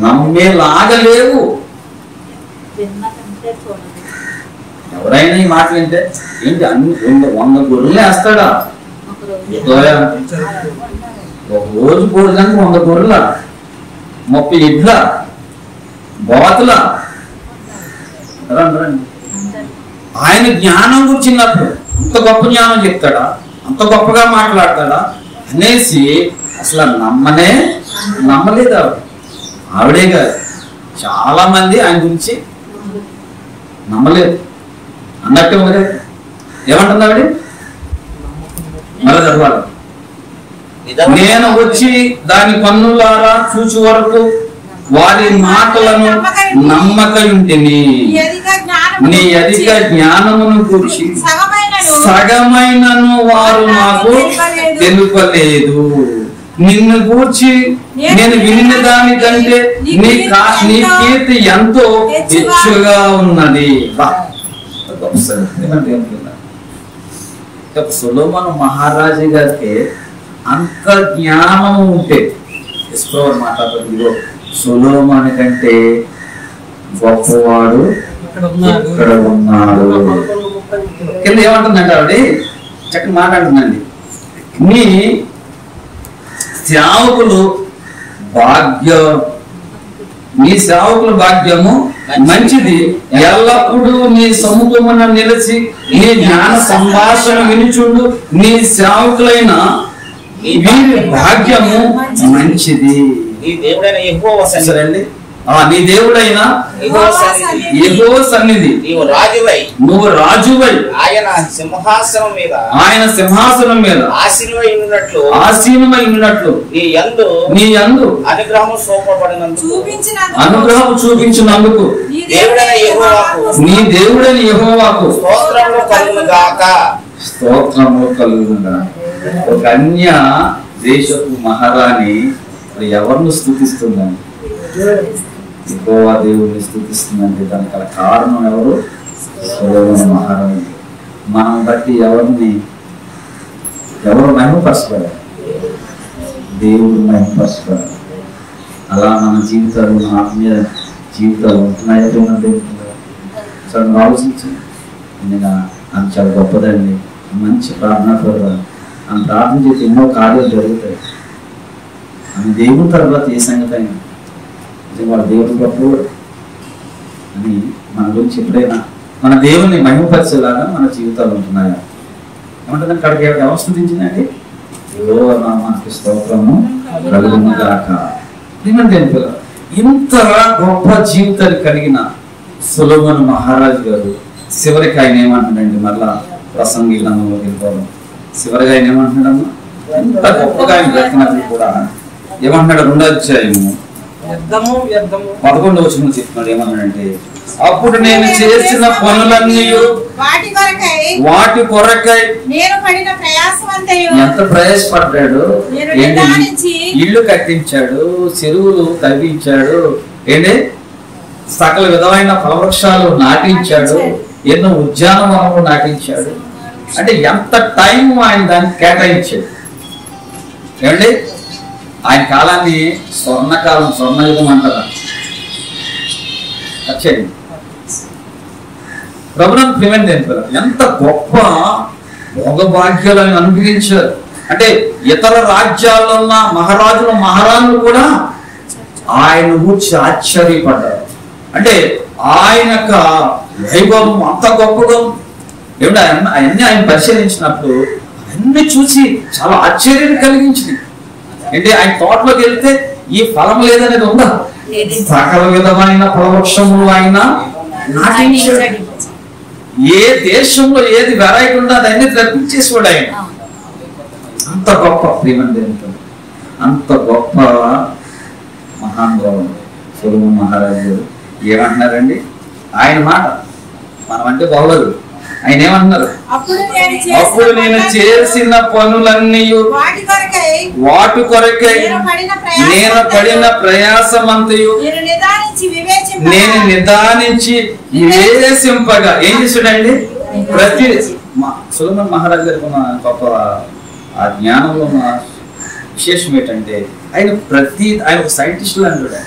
నమ్మేలాగా లేవు. ఎవరైనా ఈ మాటలు వింటే ఏంటి అన్ని 100 గొర్రెలు వేస్తాడా? ఒక రోజు కూడదానికి 100 గొర్రెల, 30 ఇడ్ల, బాతుల. ఆయన జ్ఞానం గురించినప్పుడు అంత గొప్ప జ్ఞానం చెప్తాడా, అంత గొప్పగా మాట్లాడతాడా అనేసి అసలు నమ్మలేదు ఆవిడే కాదు, చాలా మంది ఆయన గురించి నమ్మలేదు అన్నట్టు ఉంది. ఏమంటుంది ఆవిడ? మళ్ళీ చదవాలి. నేను వచ్చి దాని కన్నులారా చూచు వరకు వారి మాటలను నమ్మకయుంటిని. నీ అధిక జ్ఞానమును కూర్చి సగమైనను వారు నాకు తెలుపలేదు. నిన్ను గూర్చి నేను విన్న దానికంటే నీ కీర్తి ఎంతో హెచ్చుగా ఉన్నది. సొలొమోను మహారాజు గారికి అంత జ్ఞానం ఉంటే మాట్లాడుతుంది, సొలొమోను కంటే గొప్పవాడు ఇక్కడ ఉన్నాడు. కింద ఏమంటుందంటే ఆవిడ చక్కని మాట్లాడుతుందండి, నీ సేవకులు భాగ్యము మంచిది, ఎల్లప్పుడూ నీ సముఖమున నిలిచి నీ జ్ఞాన సంభాషణ వినుచుండు నీ సేవకులైన వీరి భాగ్యము మంచిది. నీ దేవుడైన యెహోవా సన్నిధి నువ్వు రాజువై ఆయన సింహాసనం మీద ఆసీనమై ఉన్నట్లు నీ యందు అనుగ్రహం చూపించినందుకు నీ దేవుడైన యెహోవాకు స్తోత్రములు కలుగునుగాక. ఒక అన్య దేశపు మహారాణి ఎవరిని స్తుతిస్తుందని? యెహోవా దేవుడిని స్తుతిస్తుందంటే దానికి గల కారణం ఎవరు? సొలొమోను మహారాణి. మనం బట్టి ఎవరు మహిమపరచుకోవాలి? దేవుడు మహిమపరచుకోవాలి. అలా మన జీవితాలు, మన ఆత్మీయ జీవితాలు ఉంటున్నాయో చూడండి, ఆలోచించండి. ఆమె చాలా గొప్పదండి, మంచి ప్రార్థన కూడా. ఆమె ప్రార్థన చేసి ఎన్నో కార్యాలు జరుగుతాయి. ఆమె దేవుని తర్వాత ఏ సంగతి అయినా వాళ్ళ దేవుడు గొప్పవాడు అని మన గురించి ఎప్పుడైనా మన దేవుని మహిమపరిచేలాగా మన జీవితాలు ఉంటున్నాయా? ఏమంటుందంటే అక్కడికి ఎవరు స్తుతించిందండి? యెహోవా నామానికి స్తోత్రము కలుగునుగాక. ఇంత గొప్ప జీవితాన్ని కలిగిన సొలొమోను మహారాజు గారు చివరికి ఆయన ఏమంటున్నాడండి? మళ్ళా ప్రసంగి గ్రంథంలో వెళ్ళిపోవడం చివరిగా ఆయన ఏమంటున్నాడమ్మా? ఎంత గొప్పగా ఆయన బ్రతికినప్పుడు కూడా ఏమంటున్నాడు? 2వ అధ్యాయము 11వ వచనం చెప్తున్నాడు. ఏమన్నాడంటే, అప్పుడు నేను చేసిన పనులన్నీ వాటి కొరకై ఎంత ప్రయాసపడ్డాడు. ఇల్లు కట్టించాడు, చెరువులు తవ్వించాడు, ఏంటి సకల విధమైన ఫలవృక్షాలు నాటించాడు, ఎన్నో ఉద్యానవనాలు నాటించాడు. అంటే ఎంత టైం ఆయన దానికి కేటాయించాడు. ఏమండి ఆయన కాలాన్ని స్వర్ణకాలం, స్వర్ణయుగం అంటారా? వచ్చేది ప్రభుత్వం ప్రివెంట్ అయిపోయారు. ఎంత గొప్ప భోగభాగ్యాలు ఆయన అనుగ్రహించారు. అంటే ఇతర రాజ్యాల్లో ఉన్న మహారాజులు, మహారాణులు కూడా ఆయన గురించి ఆశ్చర్యపడ్డారు. అంటే ఆయన యొక్క వైభవం అంత గొప్పగా ఏమిటి? అవన్నీ ఆయన పరిశీలించినప్పుడు అవన్నీ చూసి చాలా ఆశ్చర్యం కలిగించింది. అంటే ఆయన తోటలోకి వెళ్తే ఈ ఫలం లేదనేది ఉందా? సకల విధమైన ఫలవృక్షములు ఆయన నాటించాడు. ఏ దేశంలో ఏది వెరైటీ ఉందో అదన్నీ రప్పించేసాడు ఆయన. అంత గొప్ప ప్రేమంతో అంత గొప్ప మహానుభావుడు సొలొమోను మహారాజు ఏమంటున్నారండి? ఆయన మాట మనం అంటే బాగోదు, ఆయన ఏమంటున్నారు? అప్పుడు నేను చేసిన పనులన్నీ వాటి కొరకై నేను పడిన ప్రయాసమంతయు నేను నిదానించి వివేచింపగా. ఏం చేశాడండి? ప్రతి సొలొమోను మహారాజు గారికి ఉన్న గొప్ప ఆ జ్ఞానంలో ఉన్న విశేషం ఏంటంటే ఆయన ఒక సైంటిస్ట్ అంటాడు.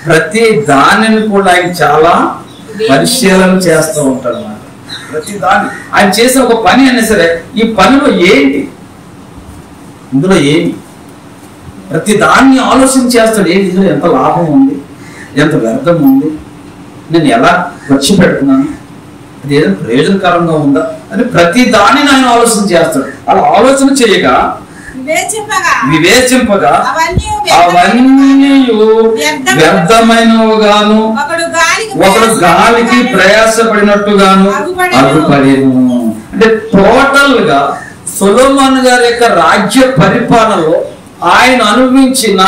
ప్రతి దానిని కూడా ఆయన చాలా పరిశీలన చేస్తూ ఉంటాడు అన్నమాట. ప్రతి దాన్ని ఆయన చేసే ఒక పని అయినా సరే ఈ పనిలో ఏంటి, ఇందులో ఏమి, ప్రతి దాన్ని ఆలోచన చేస్తాడు. ఏంటి ఇందులో ఎంత లాభం ఉంది, ఎంత వ్యర్థం ఉంది, నేను ఎలా ఖర్చు పెడుతున్నాను, అది ఏదైనా ప్రయోజనకరంగా ఉందా అని ప్రతి దానిని ఆయన ఆలోచన చేస్తాడు. అలా ఆలోచన చేయగా వివేచింపగా అవన్నీ వ్యర్థమైనవుగాను ఒకడు గాలికి ప్రయాసపడినట్టుగాను అగుపడేను. అంటే టోటల్ గా సొలొమోను గారి యొక్క రాజ్య పరిపాలనలో ఆయన అనుభవించిన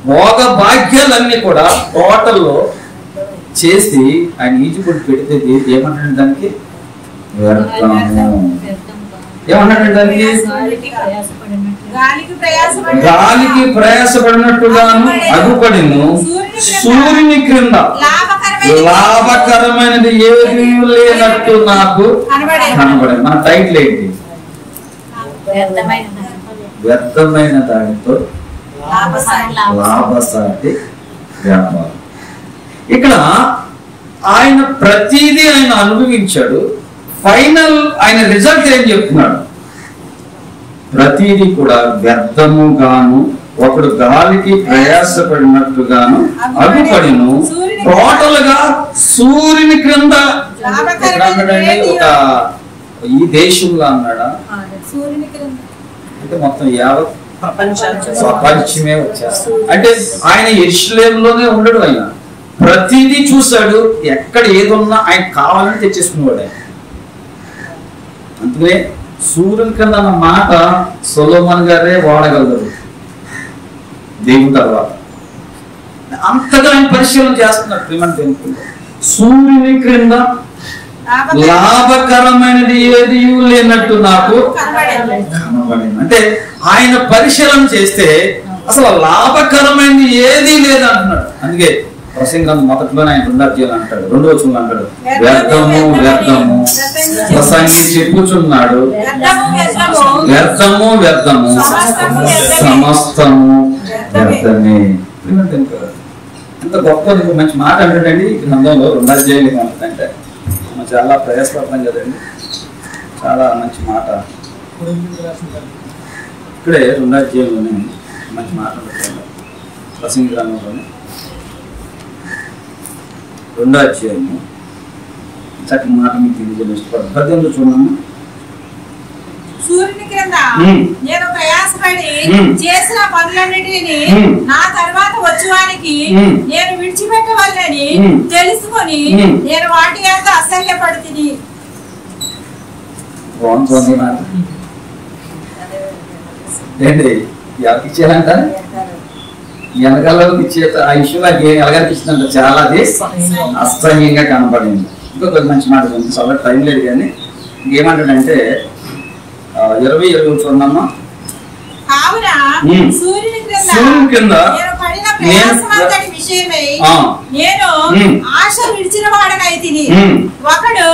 భోగ భాగ్యాలన్నీ కూడా టోటల్లో చేసి ఆయన ఈజీపడి పెడితే ఏమంటాడు దానికి? వ్యర్థము. ఏమన్నాడు దానికి? గాలికి ప్రయాసపడినట్టుగాను అగుపడిను, సూర్యుని క్రింద లాభకరమైనది ఏది లేనట్టు నాకు కనబడింది. మన టైటిల్ ఏంటి? వ్యర్థమైన దానితో లాభసాటి వ్యాపారం. ఇక్కడ ఆయన ప్రతిదీ ఆయన అనుభవించాడు. ఫైనల్ ఆయన రిజల్ట్ ఏం చెప్తున్నాడు? ప్రతిదీ కూడా వ్యర్థముగాను ఒకడు గాలికి ప్రయాసపడినట్టుగాను అగుపడిను, టోటల్ గా సూర్యుని క్రింద. ఒక ఈ దేశంలో అన్నాడా? అంటే మొత్తం యావత్ ప్రపంచమే వచ్చేస్తాడు. అంటే ఆయన యెరూషలేములోనే ఉండడు. ఆయన ప్రతిదీ చూశాడు. ఎక్కడ ఏదున్నా ఆయన కావాలని తెచ్చేసుకునేవాడు ఆయన. అందుకనే సూర్యుని కింద అన్న మాట సొలొమోను గారే వాడగలరు దేవుని తర్వాత. అంతగా ఆయన పరిశీలన చేస్తున్నారు ప్రేమను దేవుని. సూర్యుని క్రింద లాభకరమైనది ఏది లేనట్టు నాకు కనబడింది. అంటే ఆయన పరిశీలన చేస్తే అసలు లాభకరమైనది ఏది లేదంటున్నాడు. అందుకే ప్రసంగం మొదట్లోనే ఆయన 2వ అధ్యాయం అంటాడు, 2వ వచనంలో అంటాడు, వ్యర్థము వ్యర్థము ప్రసంగి చెప్పుచున్నాడు, వ్యర్థము వ్యర్థము సమస్తము వ్యర్థమే. ఎంత గొప్ప మంచి మాట అంటాడండి ఈ గ్రంథంలో. 2వ అధ్యాయం ఏమంటుందంటే, మనం చాలా ప్రయాసపడతాం కదండి, చాలా మంచి మాట ఇక్కడే 2వ అధ్యాయంలోనే మంచి మాట ఉంటుంది. ప్రసంగి గ్రంథంలోనే 2వ అధ్యాయము చక్కని మాట మీకు తెలియజేయడం ఇష్టపడతాను. 18 చూడమ్మా. సూర్యుని క్రింద నేను ప్రయాసపడి చేసిన పనులన్నిటిని నా తర్వాత వచ్చేవానికి నేను విడిచిపెట్టవాలని తెలుసుకొని నేను వాటి యొక్క అసహ్యపడుతుంది. ఏంటి ఎవరికి ఇచ్చేయాలంట? వెనకాలకి ఇచ్చే ఆ ఇష్యూ నాకు ఎలాగనిపిస్తుందంట, చాలా అది అసహ్యంగా కనపడింది. ఇంకొక మంచి మాట ఉంది, చాలా టైం లేదు కానీ ఇంకేమంటాడంటే 20 చూడమ్మా. సూర్యుని కింద నేను ఆశ విడిచిన వాడనైతిని. ఒకడు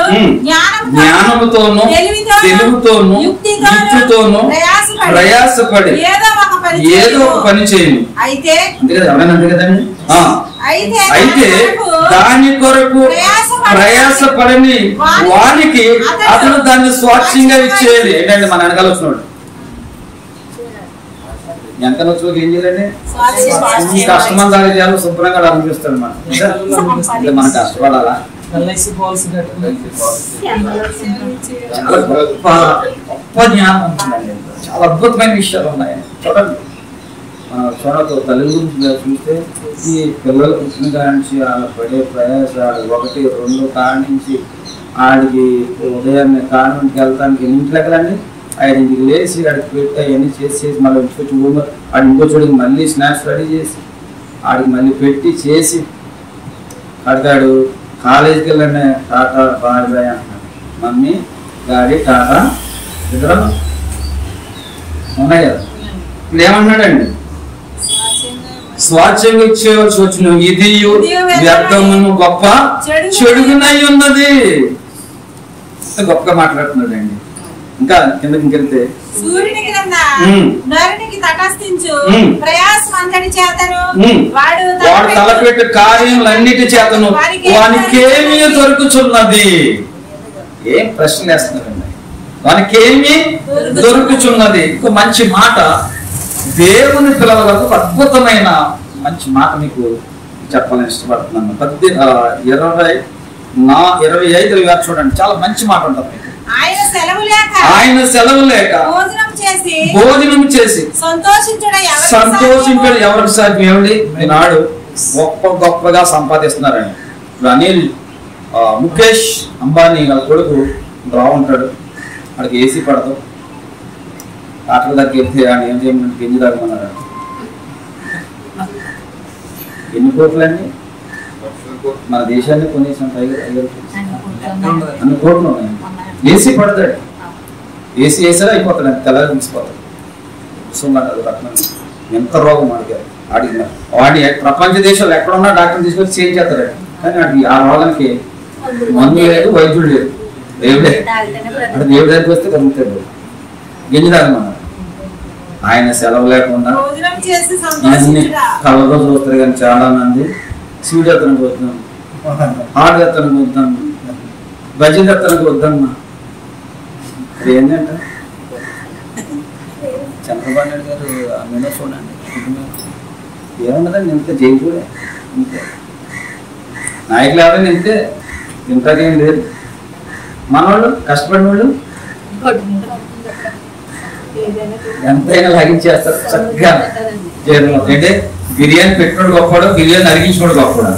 జ్ఞానముతోను తెలుగుతోను యుక్తితోను ప్రయాసపడి ఏదో ఒక పని చేయను. అయితే ఎవరైనా అంతే కదండి. అయితే దాని కొరకు ప్రయాసపడని వానికి అతను దాన్ని స్వాచ్ఛంగా ఇచ్చేది. ఏంటంటే మన వెనకాల వచ్చినాడు ఎంత వచ్చి ఏం చేయాలండి? కష్టమంది దాని చేయాలి, శుభ్రంగా అనిపిస్తాడు. మనం కష్టపడాలా? చాలా గొప్ప జ్ఞానం ఉంటుందండి. చాలా అద్భుతమైన విషయాలు ఉన్నాయి. చూడండి, చూడదు తల్లి గురించి చూస్తే ఈ పిల్లలు పుట్టిన కాడి నుంచి పడే ప్రయాసాలు 1, 2 కాడి నుంచి ఆడికి ఉదయాన్నే కాన్వెంట్కి వెళ్తానికి ఎన్నింటి లెక్కలండి. 5ంటికి లేచి ఆడికి పెట్టి అవన్నీ చేసి మళ్ళీ ఇంటికొచ్చి హోంవర్క్ ఆడు ఇంకో చూడకి మళ్ళీ స్నాక్స్ రెడీ చేసి ఆడికి మళ్ళీ పెట్టి చేసి ఆడికాడు కాలేజీకి వెళ్ళండి టాటా బాయ్ బాయ్ అంటున్నాడు. మమ్మీ డాడీ టాటా ఇద్దరు ఉన్నాయి కదా. ఇప్పుడు ఏమన్నాడండి? స్వాచ్ఛంగా ఇచ్చేవలసి వచ్చిన ఇది వ్యర్థమును గొప్ప చెడుగునై ఉన్నది. గొప్పగా మాట్లాడుతున్నాడండి. ఇంకా కిందకి ఇంకెళ్తే సూర్యుని క్రింద నరునికి తటస్థించు ప్రయాసం అంతటి చేతను వాడు తలపెట్టు కార్యములన్నిటి చేతను వానికేమీ దొరుకుచున్నది. ఏం ప్రశ్న వేస్తున్నారండి? వానికేమీ దొరుకుచున్నది. ఇంకో మంచి మాట, దేవుని పిల్లలకు అద్భుతమైన మంచి మాట మీకు చెప్పాలని ఇష్టపడుతున్నాను. 25 చూడండి, చాలా మంచి మాట ఉంటుంది. ఆయన సెలవు లేక భోజనం చేసి సంతోషించడం ఎవరికి సాధ్యం? ఏమండి, ఈనాడు గొప్పగా సంపాదిస్తున్నారండి. ఇప్పుడు అనిల్ ముఖేష్ అంబానీ వాళ్ళ కొడుకు బాగుంటాడు, వాడికి ఏసీ పడతాం, డాక్టర్ దగ్గరికి వెళ్తే ఆయన ఏం చేయమని గింజి తాగమన్నాడు. ఎన్ని కోట్లండి? మన దేశాన్ని కొనేసాం, అన్ని కోట్లు ఉన్నాయి. ఏసీ పడతాడు, ఏసీ వేసారా అయిపోతాడు, తెల్లగా మించిపోతాడు. ఎంత రోగం అడిగిన వాడి ప్రపంచ దేశాలు ఎక్కడున్నా డాక్టర్ తీసుకొని చేంజ్ చేస్తాడు. కానీ వాడికి ఆ రోగానికి మందు లేదు, వైద్యుడు లేదు. దేవుడే అంటే దేవుడి దగ్గరికి వస్తే కలుగుతాడు. గింజి తాగమన్నాడు. ఆయన సెలవు లేకుండా అన్ని కళ్ళతో చూస్తారు. కానీ చాలా మంది స్వీట్ ఎత్తడానికి వద్దాం, హార్డ్ ఎత్తడానికి వద్దాం, బజ్జీలు ఎత్తడానికి వద్దమ్మా. ఇప్పుడు ఏంటంటే చంద్రబాబు నాయుడు గారు అమ్మేనో చూడండి, ఏమన్నదండి ఇంత జైలు ఇంతే. నాయకులు ఎవరైనా ఇంతే, ఇంతకేం లేదు. మనవాళ్ళు కష్టపడిన వాళ్ళు ఎంతైనా లాగించేస్తారు చక్కగా. అంటే బిర్యానీ పెట్టినోడు గొప్పడు, బిర్యానీ అరిగించినోడు గొప్పడు.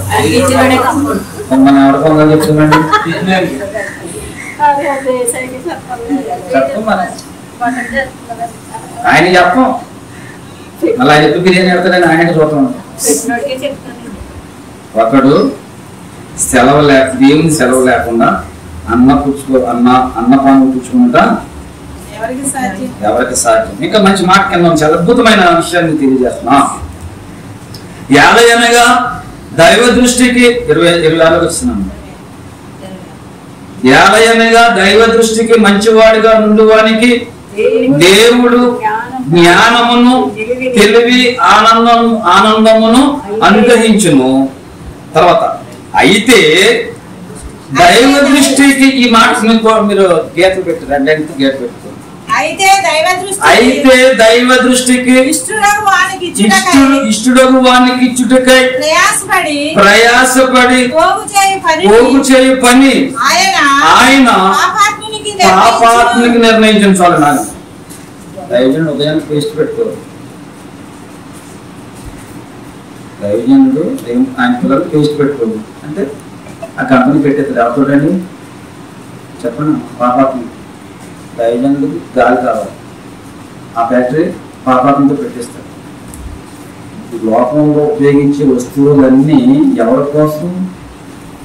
మనం ఎవరికి ఉందని చెప్తుందండి? చెప్పం మనం, ఆయన చెప్పం. అలా చెప్పి బిర్యానీ పెడతాడని ఆయన చూస్తాం. ఒకడు దేవుని సెలవు లేకుండా అన్నపానం పుచ్చుకుంటా ఎవరికి సాధ్యం? ఇంకా మంచి మాట కింద చాలా అద్భుతమైన విషయాన్ని తెలియజేస్తున్నా. యాలయనగా దైవ దృష్టికి 26 వస్తున్నాను. యాలయనగా దైవ దృష్టికి మంచివాడిగా నుండువానికి దేవుడు జ్ఞానమును తెలివి ఆనందమును అనుగ్రహించును. తర్వాత అయితే దైవ దృష్టికి, ఈ మాట మీరు గీతలు పెట్టారు, రెండింటి గీత పెట్టుకోండి. అయితే దైవ దృష్టికి ఇష్టడగు వానికి ఇచ్చుటకై ప్రయాసపడి పోగు చేయు పని ఆయన పాపాత్మునికి నిర్ణయించిన చాలు. నాకు దైవజనుడు ఉదయానికి పేస్ట్ పెట్టుకోరు. దైవజనుడు ఆయన పిల్లలు పేస్ట్ పెట్టుకోరు అంటే ఆ కంపెనీ పెట్టేది ఎవరితోటండి చెప్పండి? పాపాత్మ. దైవజనుడు గాలి కావాలి, ఆ ఫ్యాక్టరీ పాపాత్మతో పెట్టేస్తారు. లోకంలో ఉపయోగించే వస్తువులన్నీ ఎవరి కోసం?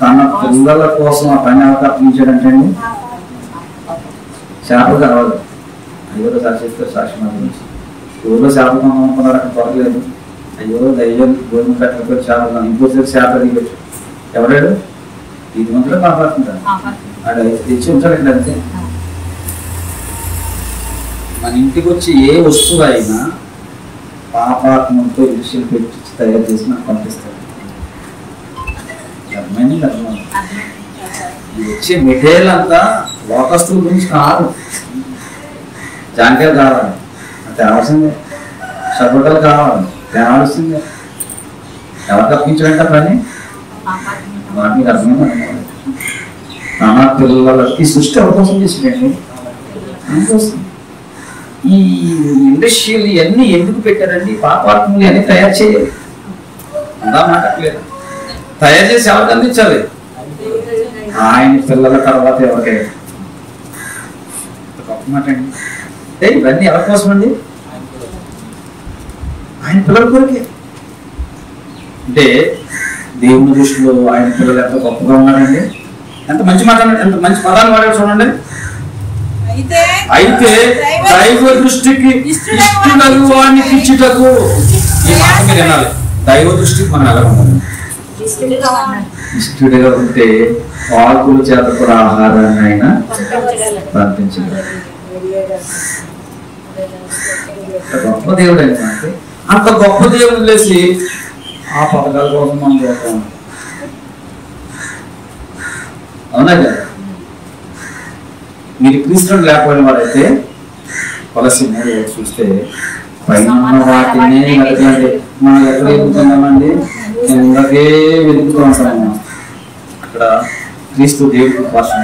తన పిల్లల కోసం ఆ పని అవకాశించాడంటే అండి. చేపలు కావాలి, అయ్యో సాక్షిస్తారు సాక్షి మా గురించి. ఊళ్ళో చేపలు కొనుక్కున్నారు, అక్కడ దొరకలేదు. అయ్యో దైవం గోధుమ పెట్టకపోతే చేపలు, ఇంకోసారి చేప అడిగచ్చు. ఎవడాడు? ఇది మంత్రులు పాపాడుతుంటాడు, ఆడ తెచ్చి ఉంటాడు. అంతే. మన ఇంటికి వచ్చి ఏ వస్తువు అయినా పాపాత్మంతో విషయాలు పెట్టి తయారు చేసి మనకు పంపిస్తాడు. వచ్చే మెటీరియల్ అంతా లోకస్తుల గురించి కాదు. జాంకాయలు కావాలి తేవాల్సిందే, సపోటాలు కావాలి తేవాల్సిందే. ఎవరు తప్పించాడంట పని? వాటికి అర్థమైంది. నా పిల్లలకి సృష్టి అవకాశం చేసిందండి. అందుకోసం ఈ ఇండస్ట్రీలు ఇవన్నీ ఎందుకు పెట్టారండి? పాపాత్మలు అన్ని తయారు చేయాలి. అందా మాటలేదు, తయారు చేసి ఎవరికి అందించాలి? ఆయన పిల్లల తర్వాత ఎవరికైనా. గొప్ప మాట అండి. అంటే ఇవన్నీ ఎవరి కోసం అండి? ఆయన పిల్లల కొరకే. అంటే దేవుని దృష్టిలో ఆయన పిల్లలు ఎంత గొప్పగా ఉన్నారండి. ఎంత మంచి మాట, ఎంత మంచి పదాలు వాడారు చూడండి. అయితే దైవ దృష్టికి ఇష్టడగు వానికి ఇచ్చుటకు. ఈ మాట మీరు వినాలి. దైవ దృష్టికి మనం ఎలా ఉండాలి? ఇష్టడుగా ఉంటే ఆకుల చేత కూడా ఆహారాన్ని ఆయన ప్రార్థించగలరు. గొప్ప దేవుడు అయినా అంటే అంత గొప్ప దేవుడు లేసి ఆ పథకాల కోసం మనం పోతాం. అవునా కదా? మీరు క్రీస్తుని లేకపోయిన వారైతే కొలసి 3 చూస్తే పైన ఉన్న వాటినే వెతకండి. మనం ఎక్కడ వెతుకుతున్నామండి? కిందకే వెతుకుతున్నాం. అక్కడ క్రీస్తు దేవుడి కోసం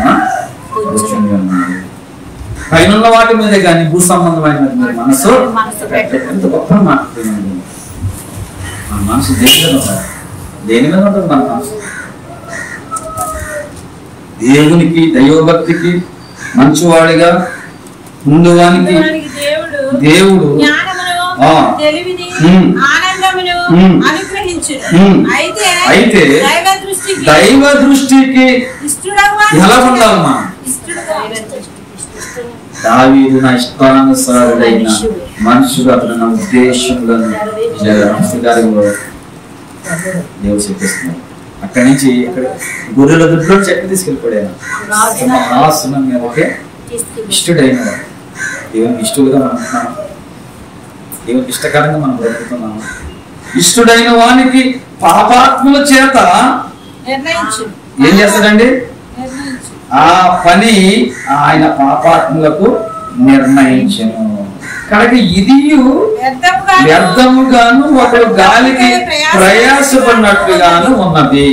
పైన ఉన్న వాటి మీదే కానీ భూ సంబంధమైన మనసు ఎంత గొప్ప మాట్లాడుతుంది. మన మనసు దేని మీద ఉంటుంది? దేని మీద ఉంటుంది మన మనసు? దేవునికి, దైవభక్తికి మంచివాడిగా ముందువానికి దేవుడు అయితే దైవ దృష్టికి ఎలా ఉండాలమ్మా? దావీదు నా ఇష్టానుసారుడైన మనుషుడు, అతను నా ఉద్దేశంలో దేవుడు చెప్పేస్తున్నాడు. అక్కడి నుంచి ఇక్కడ గొర్రెల దుడ్లో చెట్టు తీసుకెళ్ళిపోయాను. సింహాసనం మీదకే ఇష్టడైన దేవునికి ఇష్టలుగా మనం ఉంటున్నాము. దేవునికి ఇష్టకరంగా మనం బ్రతుకుతున్నాము. ఇష్టడైన వానికి పాపాత్ముల చేత ఏం చేస్తాడండి? ఆ పని ఆయన పాపాత్ములకు నిర్ణయించను. కాబట్టి ఇది వ్యర్థముగాను ఒకరు గాలికి ప్రయాసపడినట్లుగాను ఉన్నది.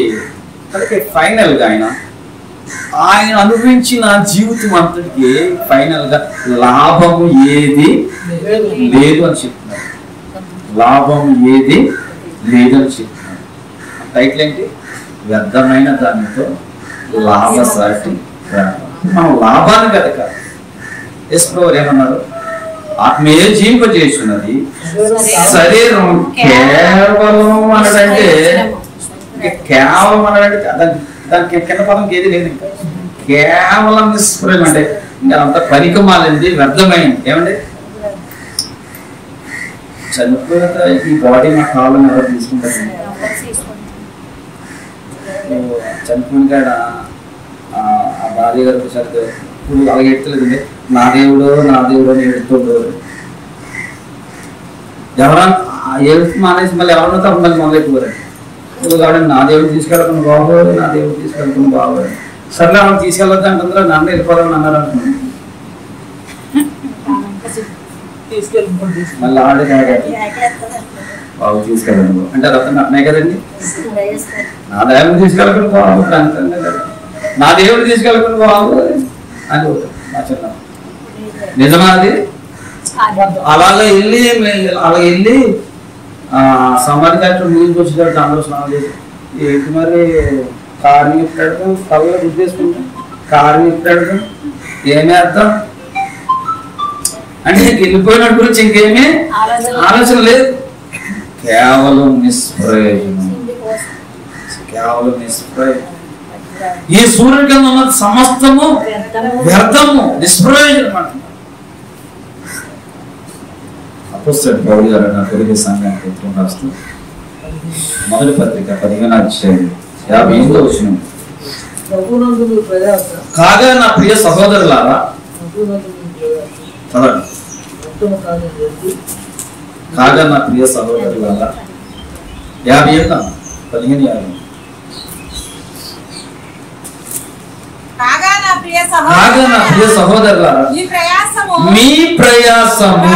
కాబట్టి ఫైనల్ గా ఆయన అనుభవించిన జీవితం అంతటికి ఫైనల్ గా లాభము ఏది లేదు అని చెప్తున్నారు. లాభం ఏది లేదని చెప్తున్నారు. టైటిల్ ఏంటి? వ్యర్థమైన దానితో లాభసాటి. మనం లాభాన్ని కనుక యెహోవా ఏమన్నారు? ఆత్మీయ జీవింపజేస్తున్నది శరీరం కేవలం అనడంటే, కేవలం అనడంటే దానికి కింద పదం ఏది లేదు. ఇంకా కేవలం నిష్ప్రయం అంటే ఇంకా అంత పనికిమాలింది, వ్యర్థమైంది. ఏమండి? చనిపోయాక ఈ బాడీ మా కావాలని ఎవరు తీసుకుంటారు? చనిపోయిన కాడ ఆ భార్య గారు సరిగ్గా ఇప్పుడు అలాగే ఎడతలేదండి. నా దేవుడు అని ఎడుతుండ్రు. ఎవరన్నా ఏడుపు మానేసి మళ్ళీ ఎవరన్నా తప్ప మళ్ళీ మొదలెట్టుకోరండి. కాబట్టి నా దేవుడు తీసుకెళ్ళకుండా బాగోదు, నా దేవుడు తీసుకెళ్ళకుండా బాగోదు. సర్లే మనం తీసుకెళ్ళొద్దు అంటుందో నన్ను వెళ్ళిపోవాలని అన్నారు అనుకోండి. మళ్ళీ ఆడే బాబు తీసుకెళ్ళండి అంటే అది అర్థం అట్నే కదండి. నా దేవుడు తీసుకెళ్ళకుండా బాబు అంతే కదా. నా దేవుడు తీసుకెళ్ళకుండా బాబు అని మా చిన్న నిజమా అది? అలాగే వెళ్ళి సమాధికారు నీళ్ళు వచ్చేటట్టు అందరూ స్నానం చేసి ఏంటి మరి కారుని ఇప్పెడతాం, కళ్ళలో గుర్తేసుకుంటాం, కారుని ఇప్పెడతాం. ఏమీ అర్థం అంటే వెళ్ళిపోయినట్టు గురించి ఇంకేమీ ఆలోచన లేదు. కేవలం నిష్ప్రయోజనం. ఈ సూర్యుడి కింద ఉన్న సమస్తము వ్యర్థము, నిష్ప్రయోజనం అంటున్నారు. అపోస్తలుడైన పౌలు గారు నా కొరింథీ సంఘానికి ఉత్తరం రాస్తూ మొదటి పత్రిక 15వ అధ్యాయం 58వ వచనం, కాగా నా ప్రియ సహోదరులారా, కాగా నా ప్రియ సహోదరులారా 15:50 కాగా నా ప్రియ సహోదరులారా, మీ ప్రయాసము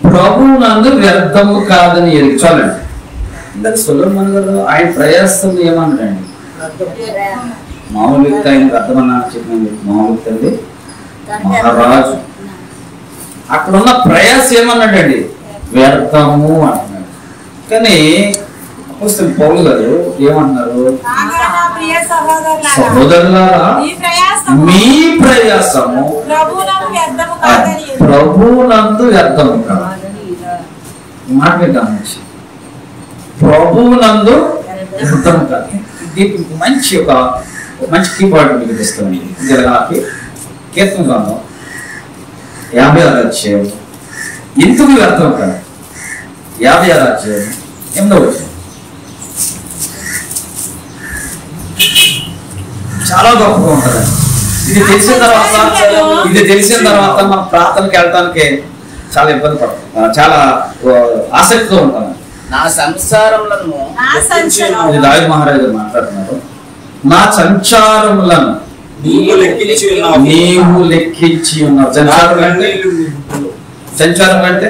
ప్రభువునందు వ్యర్థము కాదని ఎరిగి. చాలండి. ఇందాక సొలొమోను గారు ఆయన ప్రయాసం ఏమన్నాడండి? మామూలు వ్యక్తి ఆయన వ్యర్థమన్నా చెప్పిన మామూలు వ్యక్తి అండి, మహారాజు. అక్కడున్న ప్రయాసం ఏమన్నాడండి? వ్యర్థము అంటున్నాడు. కానీ అపోస్తలుడైన పౌలు గారు ఏమన్నారు? సహోదరులారా, మీ ప్రయాసము ప్రభువునందు వ్యర్థము కాదు. మాట గమనించి ప్రభువునందు వ్యర్థం కాదు. దీనికి మంచి కీవర్డ్ మీకు ఇస్తుంది. జరగాకి కీర్తన గ్రంథం 56వ అధ్యాయం. ఎందుకు వ్యర్థం కాదు? 56వ అధ్యాయం 8వ వచనం. చాలా గొప్పగా ఉంటుంది. ఇది తెలిసిన తర్వాత మన ప్రార్థనకి వెళ్ళటానికి చాలా ఇబ్బంది పడుతుంది, చాలా ఆసక్తితో ఉంటాను. నా సంసారములను ఇది దావీదు మహారాజు గారు మాట్లాడుతున్నారు. నా సంచారములను నీవు లెక్కించి ఉన్నావు. సంచారం అంటే